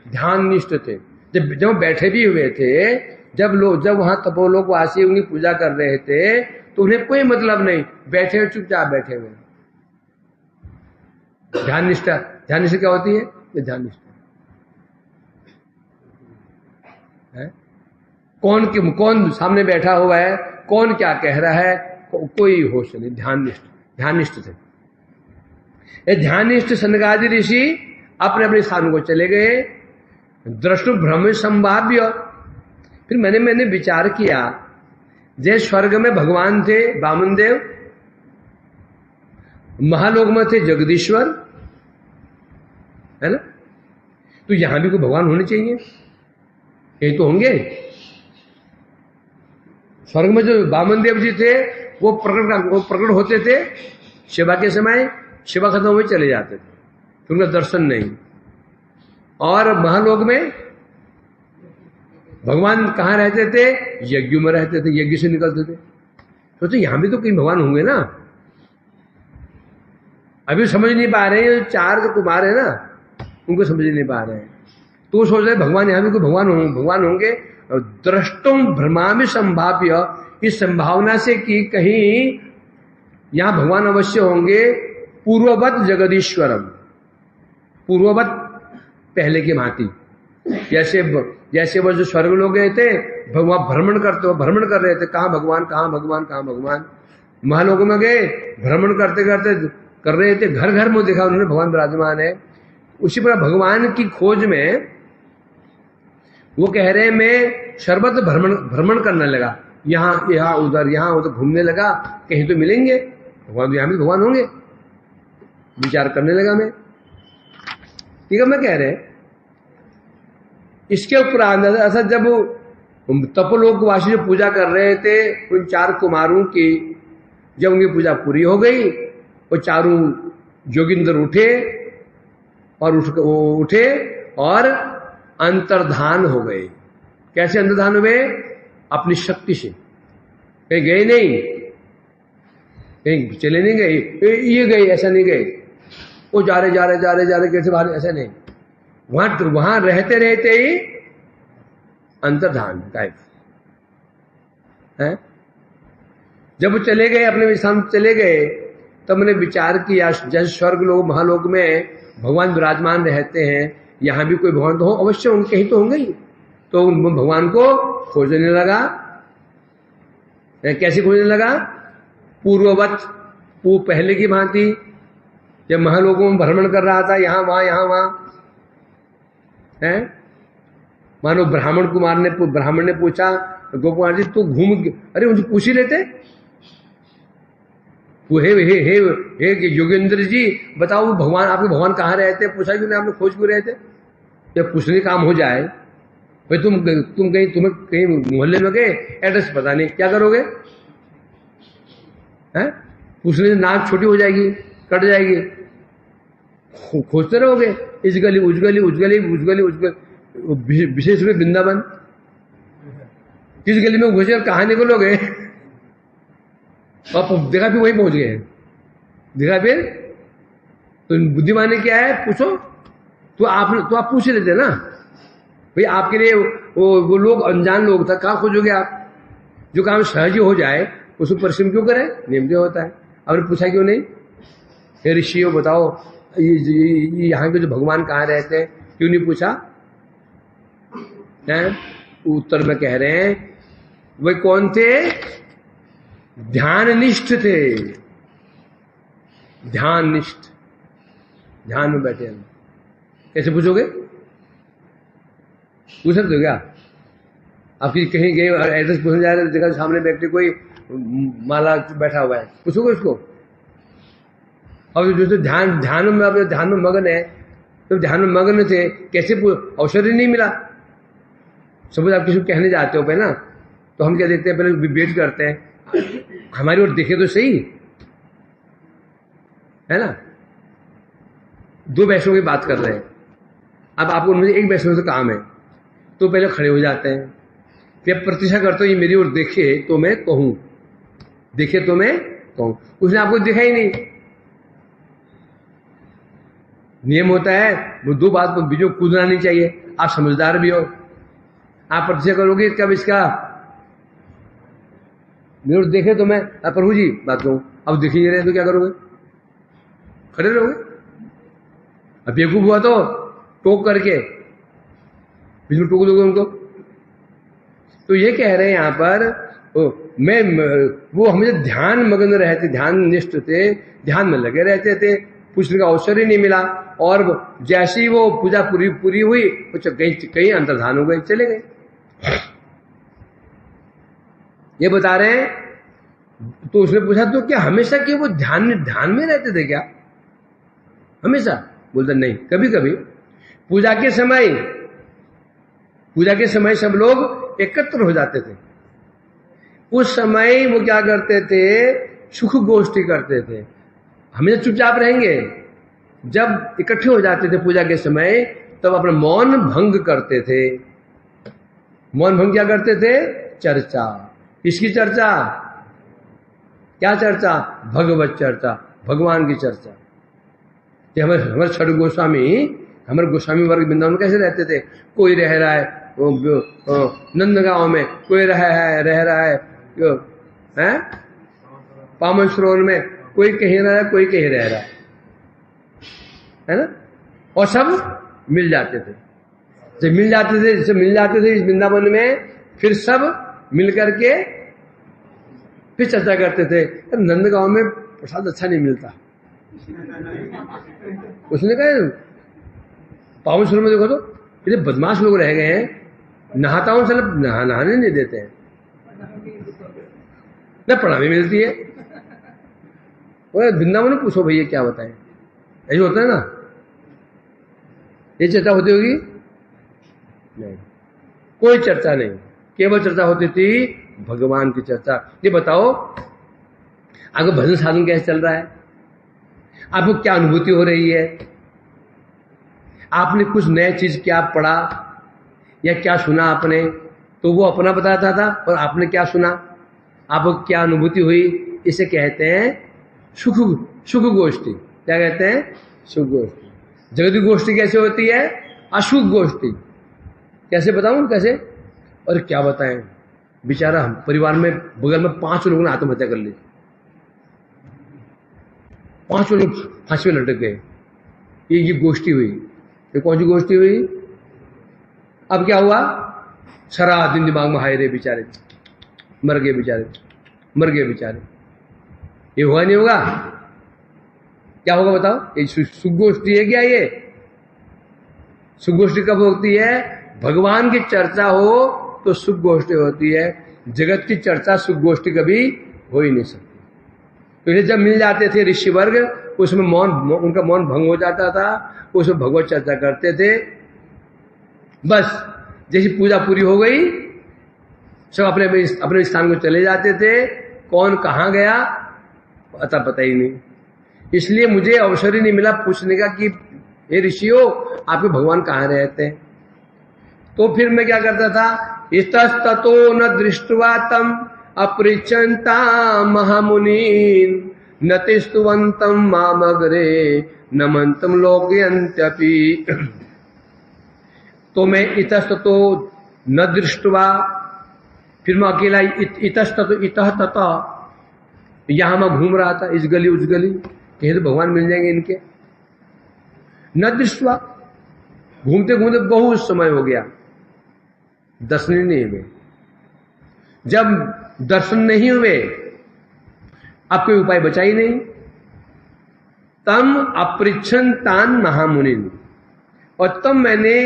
ध्यान निष्ठ थे। जब बैठे भी हुए थे, जब वहां तपोलोकवासी उनकी पूजा कर रहे थे, तो उन्हें कोई मतलब नहीं, बैठे हुए चुपचाप बैठे हुए। ध्यान निष्ठा क्या होती है, ये ध्यान निष्ठा है। कौन सामने बैठा हुआ है, कौन क्या कह रहा है, कोई होश नहीं, ध्यान निष्ठ थे। ये ध्यानिष्ठ सनकादि ऋषि अपने अपने स्थान को चले गए। दृष्टु भ्रम संभाव्य। फिर मैंने विचार किया, जैसे स्वर्ग में भगवान थे वामन देव, महालोक में थे जगदीश्वर, है ना, तो यहां भी कोई भगवान होने चाहिए, कहीं तो होंगे। स्वर्ग में जो वामन देव जी थे वो प्रकट होते थे शिवा के समय, शिवा खत्म हुए चले जाते थे, तो उनका दर्शन नहीं। और महालोक में भगवान कहाँ रहते थे, यज्ञ में रहते थे, यज्ञ से निकलते थे। तो यहां भी तो कहीं भगवान होंगे ना, अभी समझ नहीं पा रहे हैं। चार जो कुमार है ना, उनको समझ नहीं पा रहे हैं, तो सोच रहे भगवान यहां भी कोई भगवान होंगे। द्रष्टुम भ्रमामि संभाव्य, इस संभावना से कि कहीं यहां भगवान अवश्य होंगे। पूर्ववत जगदीश्वरम, पूर्ववत पहले की भांति, जैसे जैसे वो जो स्वर्ग लोग गए थे, भगवान भ्रमण कर रहे थे, कहाँ भगवान, कहाँ भगवान, कहाँ भगवान। महालोकों में गए, भ्रमण करते करते कर रहे थे, घर घर में देखा उन्होंने भगवान विराजमान है। उसी प्रकार भगवान की खोज में वो कह रहे हैं मैं सर्वत्र भ्रमण करने लगा, यहाँ उधर घूमने लगा, कहीं तो मिलेंगे भगवान, यहाँ भी भगवान होंगे, विचार करने लगा मैं। ठीक है, मैं कह रहे इसके उपरांत ऐसा जब तपोलोकवासी जो पूजा कर रहे थे उन 4 कुमारों की, जब उनकी पूजा पूरी हो गई, वो चारों जोगिंदर उठे और अंतर्धान हो गए। कैसे अंतर्धान हुए? अपनी शक्ति से। कहीं गए नहीं, कहीं चले नहीं गए, ये गए ऐसा नहीं गए, वो जा रहे कैसे बाहर, ऐसा नहीं। वहां रहते रहते ही अंतर्धान टाइप है। जब वो चले गए, अपने स्थान चले गए, तब मैंने विचार किया जैसे स्वर्ग लोग महालोक में भगवान विराजमान रहते हैं, यहां भी कोई भगवान तो हो अवश्य, उनके ही तो होंगे ही। तो भगवान को खोजने लगा। कैसे खोजने लगा? पूर्ववत, पहले की भांति, जब महालोकों में भ्रमण कर रहा था, यहां वहां है। मानो ब्राह्मण ने पूछा, गोकुमार जी तू घूम, अरे उनसे पूछ ही लेते, हे योगेंद्र जी बताओ भगवान, आपके भगवान कहाँ रहते? पूछा क्यों नहीं आपने, खोज क्यों रहे थे? जब पूछने काम हो जाए, भाई तुम्हें कहीं मोहल्ले में गए, एड्रेस पता नहीं, क्या करोगे? हैं? पूछने से नाक छोटी हो जाएगी, कट जाएगी, खोजते रहोगे इस गली उस गली, विशेष में वृंदावन, किस गली में घुसे कहाँ निकलोगे? और देखा फिर वहीं पहुंच गए, देखा फिर। तो बुद्धिमानी क्या है? पूछो। तो आप पूछ लेते ना भाई, आपके लिए वो लोग अनजान लोग था, कहाँ खोजोगे आप? जो काम सहज हो जाए उसको परिश्रम क्यों करें? नियम जो होता है। आपने पूछा क्यों नहीं? हे ऋषियों बताओ ये यहाँ के जो भगवान कहाँ रहते हैं, क्यों नहीं पूछा? उत्तर में कह रहे हैं वे कौन थे? ध्याननिष्ठ थे, ध्याननिष्ठ, ध्यान में बैठे हैं। कैसे पूछोगे? पूछ सकते हो क्या? आपकी कहीं गए और एड्रेस पूछने जा रहे, देखा सामने व्यक्ति कोई माला बैठा हुआ है, पूछोगे उसको? और जो ध्यान में, अपने ध्यान में मगन है, तो ध्यान में मगन थे, कैसे अवसर ही नहीं मिला। सपोज आप किसी को कहने जाते हो पहले ना, तो हम क्या देखते हैं, पहले वेट करते हैं हमारी ओर देखे तो सही है ना। 2 वैष्णव की बात कर रहे हैं, अब आपको उनमें एक वैष्णव से काम है, तो पहले खड़े हो जाते हैं, फिर प्रतीक्षा करते हो ये मेरी ओर देखे तो मैं कहूं, देखे तो मैं कहूं। उसने आपको देखा ही नहीं। नियम होता है वो 2 बात को बीच में कूदना नहीं चाहिए। आप समझदार भी हो, आप प्रतीक्षा करोगे कब इसका, मेरे ओर देखे तो मैं प्रभु जी बात कहूं, अब देख ही रहे तो क्या करोगे? खड़े रहोगे। अब बेवकूफ हुआ तो टोक करके बीच में टोक दोगे उनको। तो ये कह रहे हैं यहां पर वो हमें ध्यान मग्न रहते, ध्यान निष्ठ थे, ध्यान में लगे रहते थे, पूछने का अवसर ही नहीं मिला। और जैसे ही वो पूजा पूरी हुई, वो कहीं अंतर्धान हो गए, चले गए। ये बता रहे हैं। तो उसने पूछा तो क्या हमेशा कि वो ध्यान में रहते थे क्या? हमेशा? बोलता नहीं, कभी कभी पूजा के समय सब लोग एकत्र हो जाते थे। उस समय वो क्या करते थे? सुख गोष्ठी करते थे। हमेशा चुपचाप रहेंगे। जब इकट्ठे हो जाते थे पूजा के समय, तब अपना मौन भंग करते थे। मौन भंग क्या करते थे? चर्चा। किसकी चर्चा? क्या चर्चा? भगवत चर्चा, भगवान की चर्चा। कि हमारे छठ गोस्वामी, हमारे गोस्वामी वर्ग वृंदावन कैसे रहते थे? कोई रह रहा है नंदगांव में, कोई रह रहा है पावन सरोवर में, कोई कहीं रह रहा है, कोई कहीं रह रहा है ना, और सब मिल जाते थे। जब मिल जाते थे, जैसे मिल जाते थे इस वृंदावन में, फिर सब मिल करके फिर चर्चा करते थे। नंदगांव में प्रसाद अच्छा नहीं मिलता। उसने कहा पावन सरोवर में देखो तो इतने बदमाश लोग रह गए हैं, नहाता हूं चल नहाने नहीं देते हैं, न प्रणामी मिलती है। वृंदावन में पूछो भैया क्या बताएं, ऐसे होता है ना। ये चर्चा होती होगी नहीं, कोई चर्चा नहीं, केवल चर्चा होती थी भगवान की चर्चा। ये बताओ आपका भजन साधन कैसे चल रहा है, आपको क्या अनुभूति हो रही है, आपने कुछ नया चीज क्या पढ़ा या क्या सुना आपने, तो वो अपना बताता था और आपने क्या सुना, आपको क्या अनुभूति हुई। इसे कहते हैं सुख गोष्ठी। क्या कहते हैं? सुख गोष्ठी। जगत गोष्ठी कैसे होती है? अशुख गोष्ठी। कैसे बताऊं कैसे? और क्या बताएं, बेचारा हम परिवार में बगल में 5 लोगों ने आत्महत्या कर ली, 5 लोग फांसी में लटक गए। ये गोष्ठी हुई। ये कौन सी गोष्ठी हुई? अब क्या हुआ? सारा दिन दिमाग में हाय रे बेचारे, मर गए बेचारे, मर गए बेचारे। ये होगा नहीं होगा? क्या होगा बताओ? ये सुख गोष्ठी है क्या? ये सुख गोष्ठी कब होती है? भगवान की चर्चा हो तो सुख गोष्ठी होती है। जगत की चर्चा सुख गोष्ठी कभी हो ही नहीं सकती। तो ये जब मिल जाते थे ऋषि वर्ग, उसमें मौन, उनका मौन भंग हो जाता था, उसमें भगवत चर्चा करते थे। बस जैसी पूजा पूरी हो गई, सब अपने अपने स्थान को चले जाते थे। कौन कहाँ गया पता ही नहीं। इसलिए मुझे अवसर ही नहीं मिला पूछने का कि हे ऋषियों आपके भगवान कहाँ रहते हैं। तो फिर मैं क्या करता था, इतस्ततो न दृष्ट्वा तम अपृच्छन्ता महामुनीन नतिस्तुवंतम मामग्रे नमंतम लोकयन्त्यपि। तो मैं इतस्ततो न दृष्ट्वा, फिर मैं अकेला इतस्ततो इतः ततः, यहां मैं घूम रहा था इस गली उस गली, कहीं तो भगवान मिल जाएंगे इनके। न दृष्ट्वा, घूमते घूमते बहुत समय हो गया, दर्शन नहीं हुए। जब दर्शन नहीं हुए, अब कोई उपाय बचा ही नहीं। तम अपृच्छन तान महामुनिन, और तब मैंने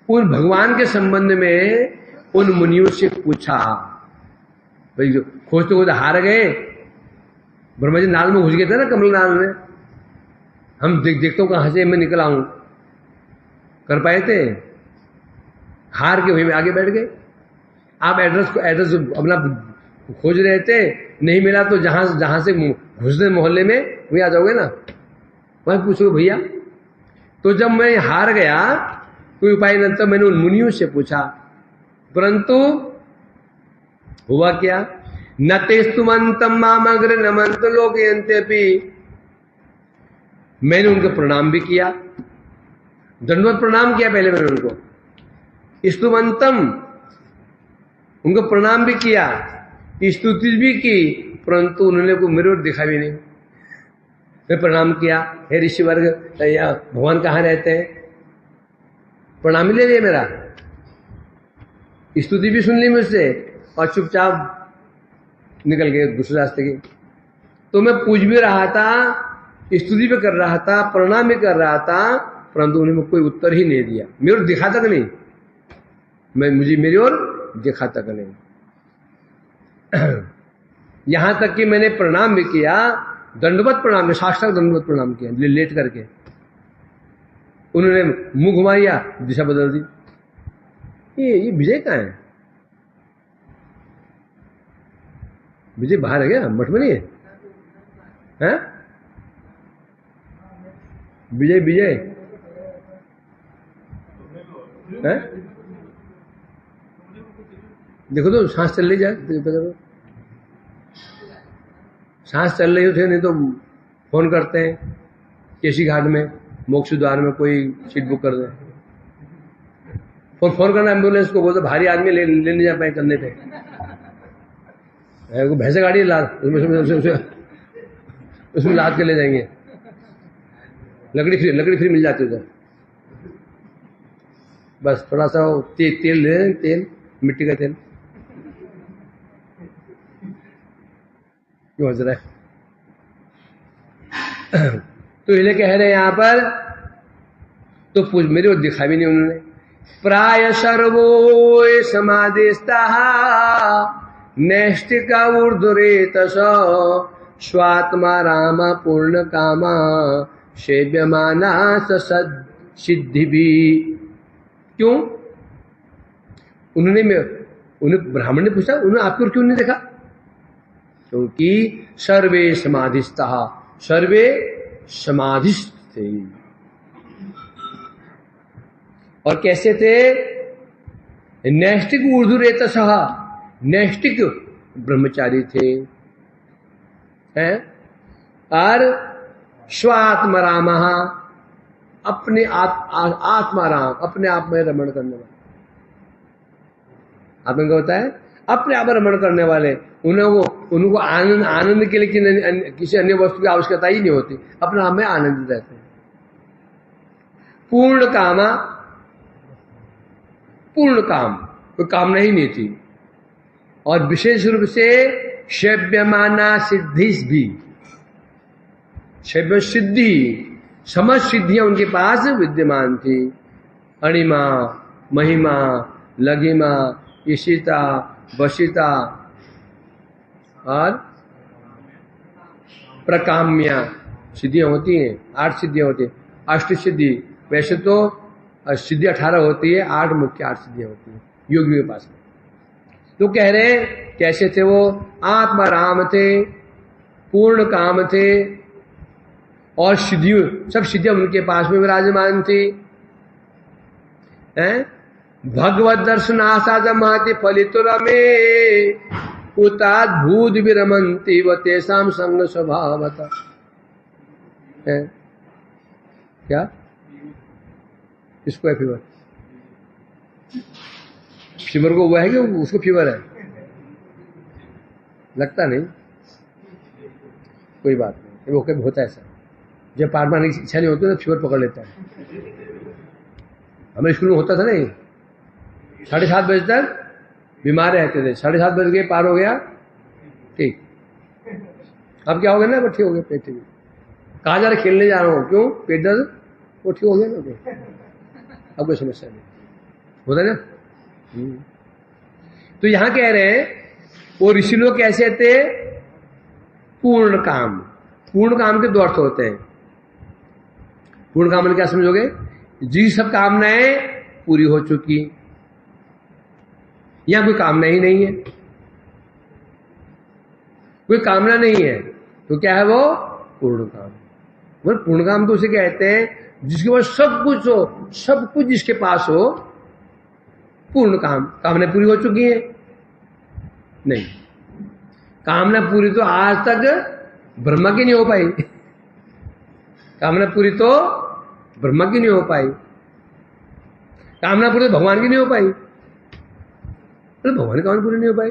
उन भगवान के संबंध में उन मुनियों से पूछा। भाई जो खोजते खोजते हार गए, ब्रह्मा जी नाल में घुस गए थे ना, कमल नाल में। हम देखते हो कहां से मैं निकल आऊं, कर पाए थे? हार के वहीं में आगे बैठ गए। आप एड्रेस अपना खोज रहे थे, नहीं मिला तो जहां से घुसने मोहल्ले में वहीं आ जाओगे ना, वहीं पूछोगे भैया। तो जब मैं हार गया, कोई उपाय नहीं, तब मैंने उन मुनियों से पूछा, परंतु हुआ क्या? न तेस्तुमंतम मामग्र नमंत लोकयन्त्यपि। मैंने उनको प्रणाम भी किया, दंडवत प्रणाम किया पहले मैंने उनको, स्तुवंतम उनको प्रणाम भी किया, स्तुति भी की, परंतु उन्होंने को मेरे ओर दिखा भी नहीं। मैं प्रणाम किया, हे ऋषि वर्ग भगवान कहाँ रहते हैं, प्रणाम ले लिया मेरा, स्तुति भी सुन ली मुझसे, और चुपचाप निकल गए दूसरे रास्ते की। तो मैं पूछ भी रहा था, स्तुति भी कर रहा था, प्रणाम भी कर रहा था, परंतु उन्होंने कोई उत्तर ही नहीं दिया, मेरे ओर दिखा तक नहीं, मुझे मेरी ओर दिखा तक नहीं। यहां तक कि मैंने प्रणाम भी किया, दंडवत प्रणाम, साष्टांग दंडवत प्रणाम किया लेट करके। उन्होंने मुंह घुमाया, दिशा बदल दी। ये विजय कहाँ है? विजय बाहर है क्या? मठ में नहीं है? विजय विजय है? देखो तो सांस चल रही जाए, सांस चल रही हो, नहीं तो फोन करते हैं केसी घाट में, मोक्ष द्वार में कोई सीट बुक कर दे। फोन करना एम्बुलेंस को, बोलते भारी आदमी ले नहीं जा पाए कंधे पे, भैंसे गाड़ी लाद उसमें लाद के ले जाएंगे, लकड़ी फ्री मिल जाती है। बस थोड़ा सा तेल ले लें, तेल, मिट्टी का तेल। क्यों हंस रहा है? तो इसलिए कह रहे हैं यहां पर, तो पूछ, मेरे को दिखा भी नहीं उन्होंने। प्राय सर्वो समाधिस्ता नैष्टिका ऊर्ध्वरेतस स्वात्मा राम पूर्ण कामा सेव्यमाना सिद्धि भी। क्यों? उन्हें ब्राह्मण ने पूछा, उन्होंने आपको क्यों नहीं देखा? क्योंकि सर्वे समाधिस्ता, सर्वे समाधिस्थ थे। और कैसे थे? नैष्टिक ऊर्ध्वरेतस, नैष्टिक ब्रह्मचारी थे, हैं? और स्वात्मराम, अपने आत्माराम, अपने आप में रमण करने वाले। आपने क्या होता है? अपने आप में रमण करने वाले। उनको आनंद के लिए किसी अन्य वस्तु की आवश्यकता ही नहीं होती, अपने आप में आनंदित रहते हैं। पूर्ण कामा, पूर्ण काम, कोई कामना ही नहीं थी। और विशेष रूप से सेव्यमाना सिद्धि भी, सेव्य सिद्धि, समस्त सिद्धियां उनके पास विद्यमान थी। अणिमा, महिमा, लघिमा, ईशिता, वशिता और प्रकाम्या सिद्धियां होती हैं। 8 सिद्धियां होती हैं, अष्ट सिद्धि। वैसे तो सिद्धि 18 होती है, 8 मुख्य 8 सिद्धियां होती हैं योगियों के पास। तो कह रहे हैं कैसे थे वो? आत्मा राम थे, पूर्ण काम थे, और सिद्धियों, सब सिद्धियां उनके पास में विराजमान थी। भगवत दर्शन आशा महति फलित रमे उताद भूत विरमंती व तेसाम संग स्वभावता। क्या इसको है फीवर? फीवर को हुआ है कि उसको फीवर है? लगता नहीं, कोई बात नहीं, वो कभी होता है ऐसा। जब पार मारने की इच्छा नहीं होती तो फीवर पकड़ लेता है। हमें स्कूल में होता था नहीं, 7:30 बजे तक बीमार रहते थे, 7:30 बज गए, पार हो गया, ठीक। अब क्या हो गया ना, वो ठीक हो गया, पेट ठीक। कहा जा रहा खेलने जा रहा हूँ, क्यों? पेट दर्द, वो ठीक हो गया ना, तो अब कोई समस्या नहीं होता ना। तो यहां कह रहे हैं वो ऋषि लोग कैसे थे? पूर्ण काम। पूर्ण काम के 2 अर्थ होते हैं। पूर्ण काम में क्या समझोगे? जी सब कामनाएं पूरी हो चुकी, यहां कोई कामना ही नहीं है, कोई कामना नहीं है, तो क्या है वो? पूर्ण काम। वो पूर्ण काम तो उसे कहते हैं जिसके पास सब कुछ हो, सब कुछ जिसके पास हो, पूर्ण काम। कामना पूरी हो चुकी है? नहीं, कामना पूरी तो आज तक ब्रह्मा की नहीं हो पाई। कामना पूरी तो ब्रह्मा की नहीं हो पाई, कामना पूरी तो भगवान की नहीं हो पाई। अरे भगवान की कामना पूरी नहीं हो पाई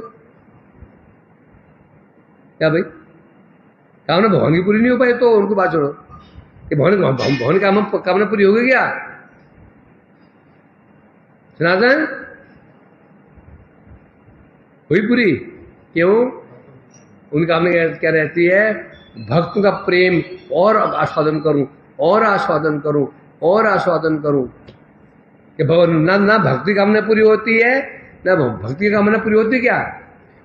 क्या भाई? कामना भगवान की पूरी नहीं हो पाई तो उनको बात छोड़ो कि भगवान की कामना पूरी हो गई क्या? सनातन हुई पूरी? क्यों? उनकी कामना क्या रहती है? भक्तों का प्रेम और आस्वादन करूं, और आस्वादन करूं, और आस्वादन करूं। कि भगवान ना भक्ति कामना पूरी होती है, ना भक्ति कामना पूरी होती क्या?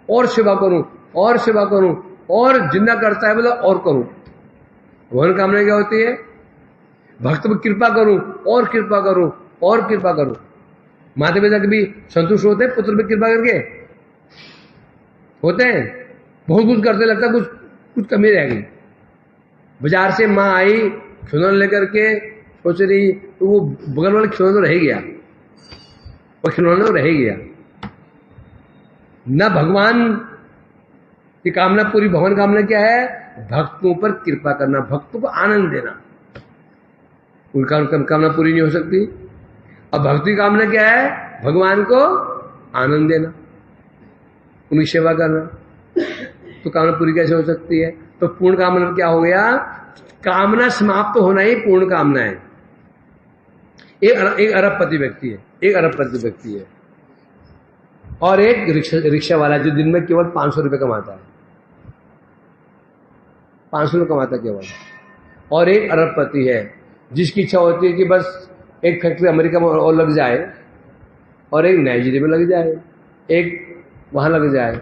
और सेवा करूं, और सेवा करूं, और जितना करता है बोला और करूं। भगवान कामना क्या होती है? भक्त पर कृपा करूं, और कृपा करूं, और कृपा करूं। माता पिता कभी संतुष्ट होते हैं पुत्र पर कृपा करके? होते हैं? बहुत कुछ करते, लगता कुछ कमी रह गई। बाजार से माँ आई खिलौना लेकर के, सोच रही तो वो बगल वाला खिलौना तो रह गया, वो खिलौना तो रह गया। न भगवान की कामना पूरी। भगवान की कामना क्या है? भक्तों पर कृपा करना, भक्तों को आनंद देना। उनका कामना पूरी नहीं हो सकती। अब भक्ति कामना क्या है? भगवान को आनंद देना, उनकी सेवा करना। तो कामना पूरी कैसे हो सकती है? तो पूर्ण कामना क्या हो गया? कामना समाप्त तो होना ही पूर्ण कामना है। एक अरबपति व्यक्ति है, एक अरबपति व्यक्ति है, और एक रिक्शा वाला जो दिन में केवल 500 रुपये कमाता है, 500 रुपये कमाता है केवल, और एक अरबपति है जिसकी इच्छा होती है कि बस एक फैक्ट्री अमेरिका में और लग जाए, और एक नाइजीरिया में लग जाए, एक वहां लग जाए,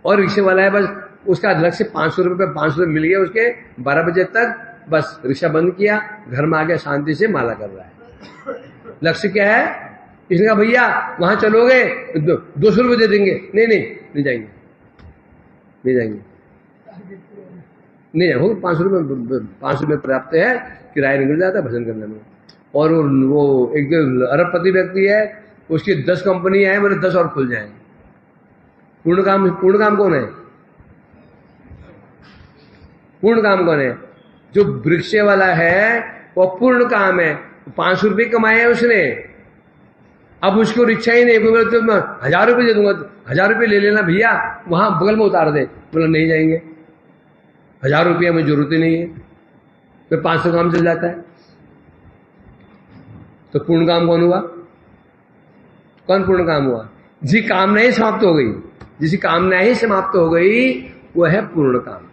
और रिक्शे वाला है बस उसका अलग से 500 रुपये मिल गया उसके 12 बजे तक, बस रिक्शा बंद किया, घर में आ गया, शांति से माला कर रहा है। लक्ष्य क्या है? इसने कहा भैया वहां चलोगे 200 रुपये दे देंगे, नहीं जाएंगे, नहीं जाएंगे, नहीं जाएंगे, 500 रुपये पर्याप्त है, किराया निकल जाता है भजन करने में। और वो एक जो अरबपति व्यक्ति है उसकी 10 कंपनियां हैं, बोले 10 और खुल जाए। पूर्ण काम कौन है? पूर्ण काम कौन है? जो वृक्षे वाला है वो पूर्ण काम है, 500 रुपये कमाए हैं उसने, अब उसको इच्छा ही नहीं, बोले तो मैं 1000 रुपये दे दूंगा, 1000 रुपये ले लेना भैया, वहां बगल में उतार दे, बोला नहीं जाएंगे, 1000 रुपया में जरूरत ही नहीं है, फिर 500 काम चल जाता है। तो पूर्ण काम कौन हुआ? कौन पूर्ण काम हुआ? जिसकी कामना ही समाप्त हो गई, जिसकी कामना ही समाप्त हो गई वो है पूर्ण काम,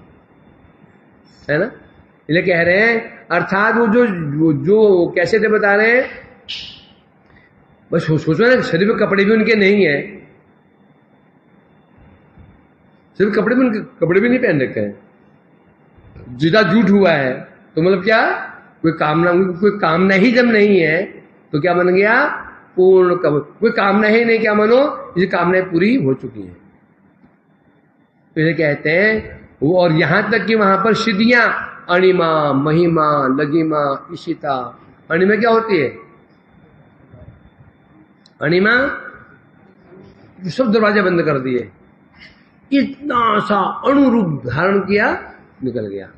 है ना? इसलिए कह रहे हैं, अर्थात वो जो कैसे थे बता रहे हैं, बस सोचो ना, शरीर में कपड़े भी उनके नहीं है, सिर्फ कपड़े भी नहीं पहन रखे हैं, जिदा झूठ हुआ है, तो मतलब क्या? कोई कामना ही जब नहीं है तो क्या बन गया? पूर्ण कब? कोई कामना ही नहीं, क्या मानो? ये कामनाएं पूरी हो चुकी हैं। तो ये कहते हैं वो, और यहां तक कि वहां पर सिद्धियां, अणिमा, महिमा, लगिमा, इशिता। अणिमा क्या होती है? अणिमा सब दरवाजे बंद कर दिए, इतना सा अणुरूप धारण किया, निकल गया।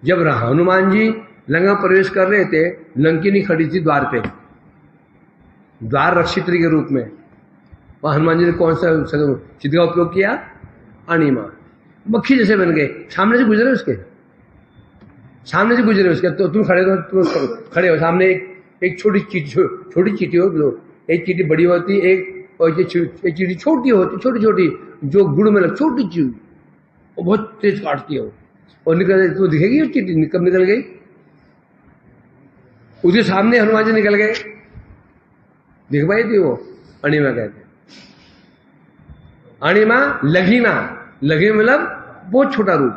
जब हनुमान जी लंका प्रवेश कर रहे थे, लंकिनी खड़ी थी द्वार पे, द्वार रक्षित्री के रूप में, वह हनुमान जी ने कौन सा चित्र का उपयोग किया? अणिमा। मक्खी जैसे बन गए, सामने से गुजरे उसके, सामने से गुजरे उसके, तो तुम खड़े हो सामने, एक छोटी चीटी हो, एक चीटी बड़ी होती, एक चीटी छोटी होती, छोटी जो गुड़ में लग, छोटी चीज, वो बहुत तेज काटती है, और निकल तो दिखेगी वो चीटी कब निकल गई, उसके सामने हनुमान जी निकल गए, दिख पाई थी वो। अणिमा कहते हैं। अणिमा, लघिमा, लघिमा मतलब बहुत छोटा रूप,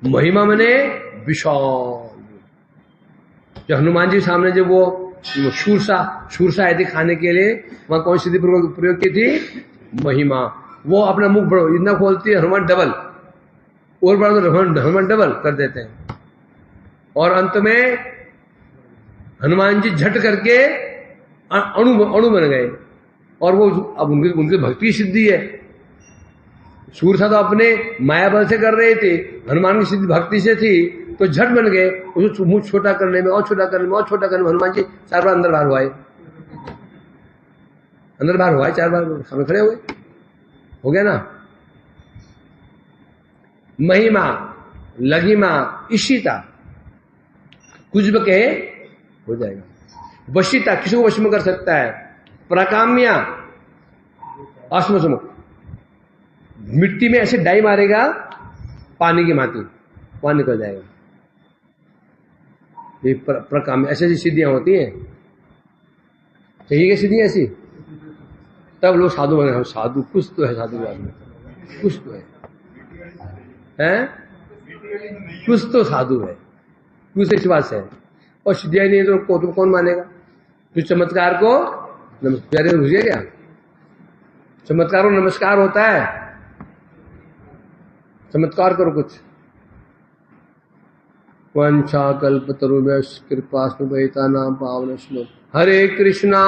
महिमा मने विशाल। जो हनुमान जी सामने जब वो शूरसा आए थे खाने के लिए, वहां कौन सी प्रयोग की थी? महिमा। वो अपना मुख बड़ो इतना खोलती है, हनुमान डबल, और बड़ा तो हनुमान डबल कर देते हैं, और अंत में हनुमान जी झट करके अणु बन गए, और वो अब उनकी भक्ति सिद्धि है। शूरसा तो अपने माया बल से कर रहे थे, हनुमान की सिद्धि भक्ति से थी, तो झट बन गए। उसको मुंह छोटा करने में, और छोटा करने में, और छोटा करने में हनुमान जी 4 बार अंदर बाहर हुआ, अंदर बाहर हुआ 4 बार, सामने खड़े हुए, हो गया ना। महिमा, लघिमा, इशिता, कुछ भी कहे हो जाएगा। वशिता, किसी को वश में कर सकता है। प्रकाम्या, अस्मसम, मिट्टी में ऐसे डाई मारेगा पानी की भांति, वहां निकल जाएगा। ये प्रकाम्य, ऐसी सिद्धियां होती हैं। चाहिए क्या सिद्धियां ऐसी? तब लोग साधु बने। साधु कुछ तो है, साधु में कुछ तो है, कुछ तो साधु है, कुछ विश्वास है, और सिद्धियां नहीं है तो कौन मानेगा? तो चमत्कार को नमस्कार घुस गया क्या? चमत्कार को नमस्कार होता है, चमत्कार करो कुछ। वंशा कल्पतरुभ्यश्च कृपा सिन्धुभ्यो नाम पावनस्मो। हरे कृष्णा।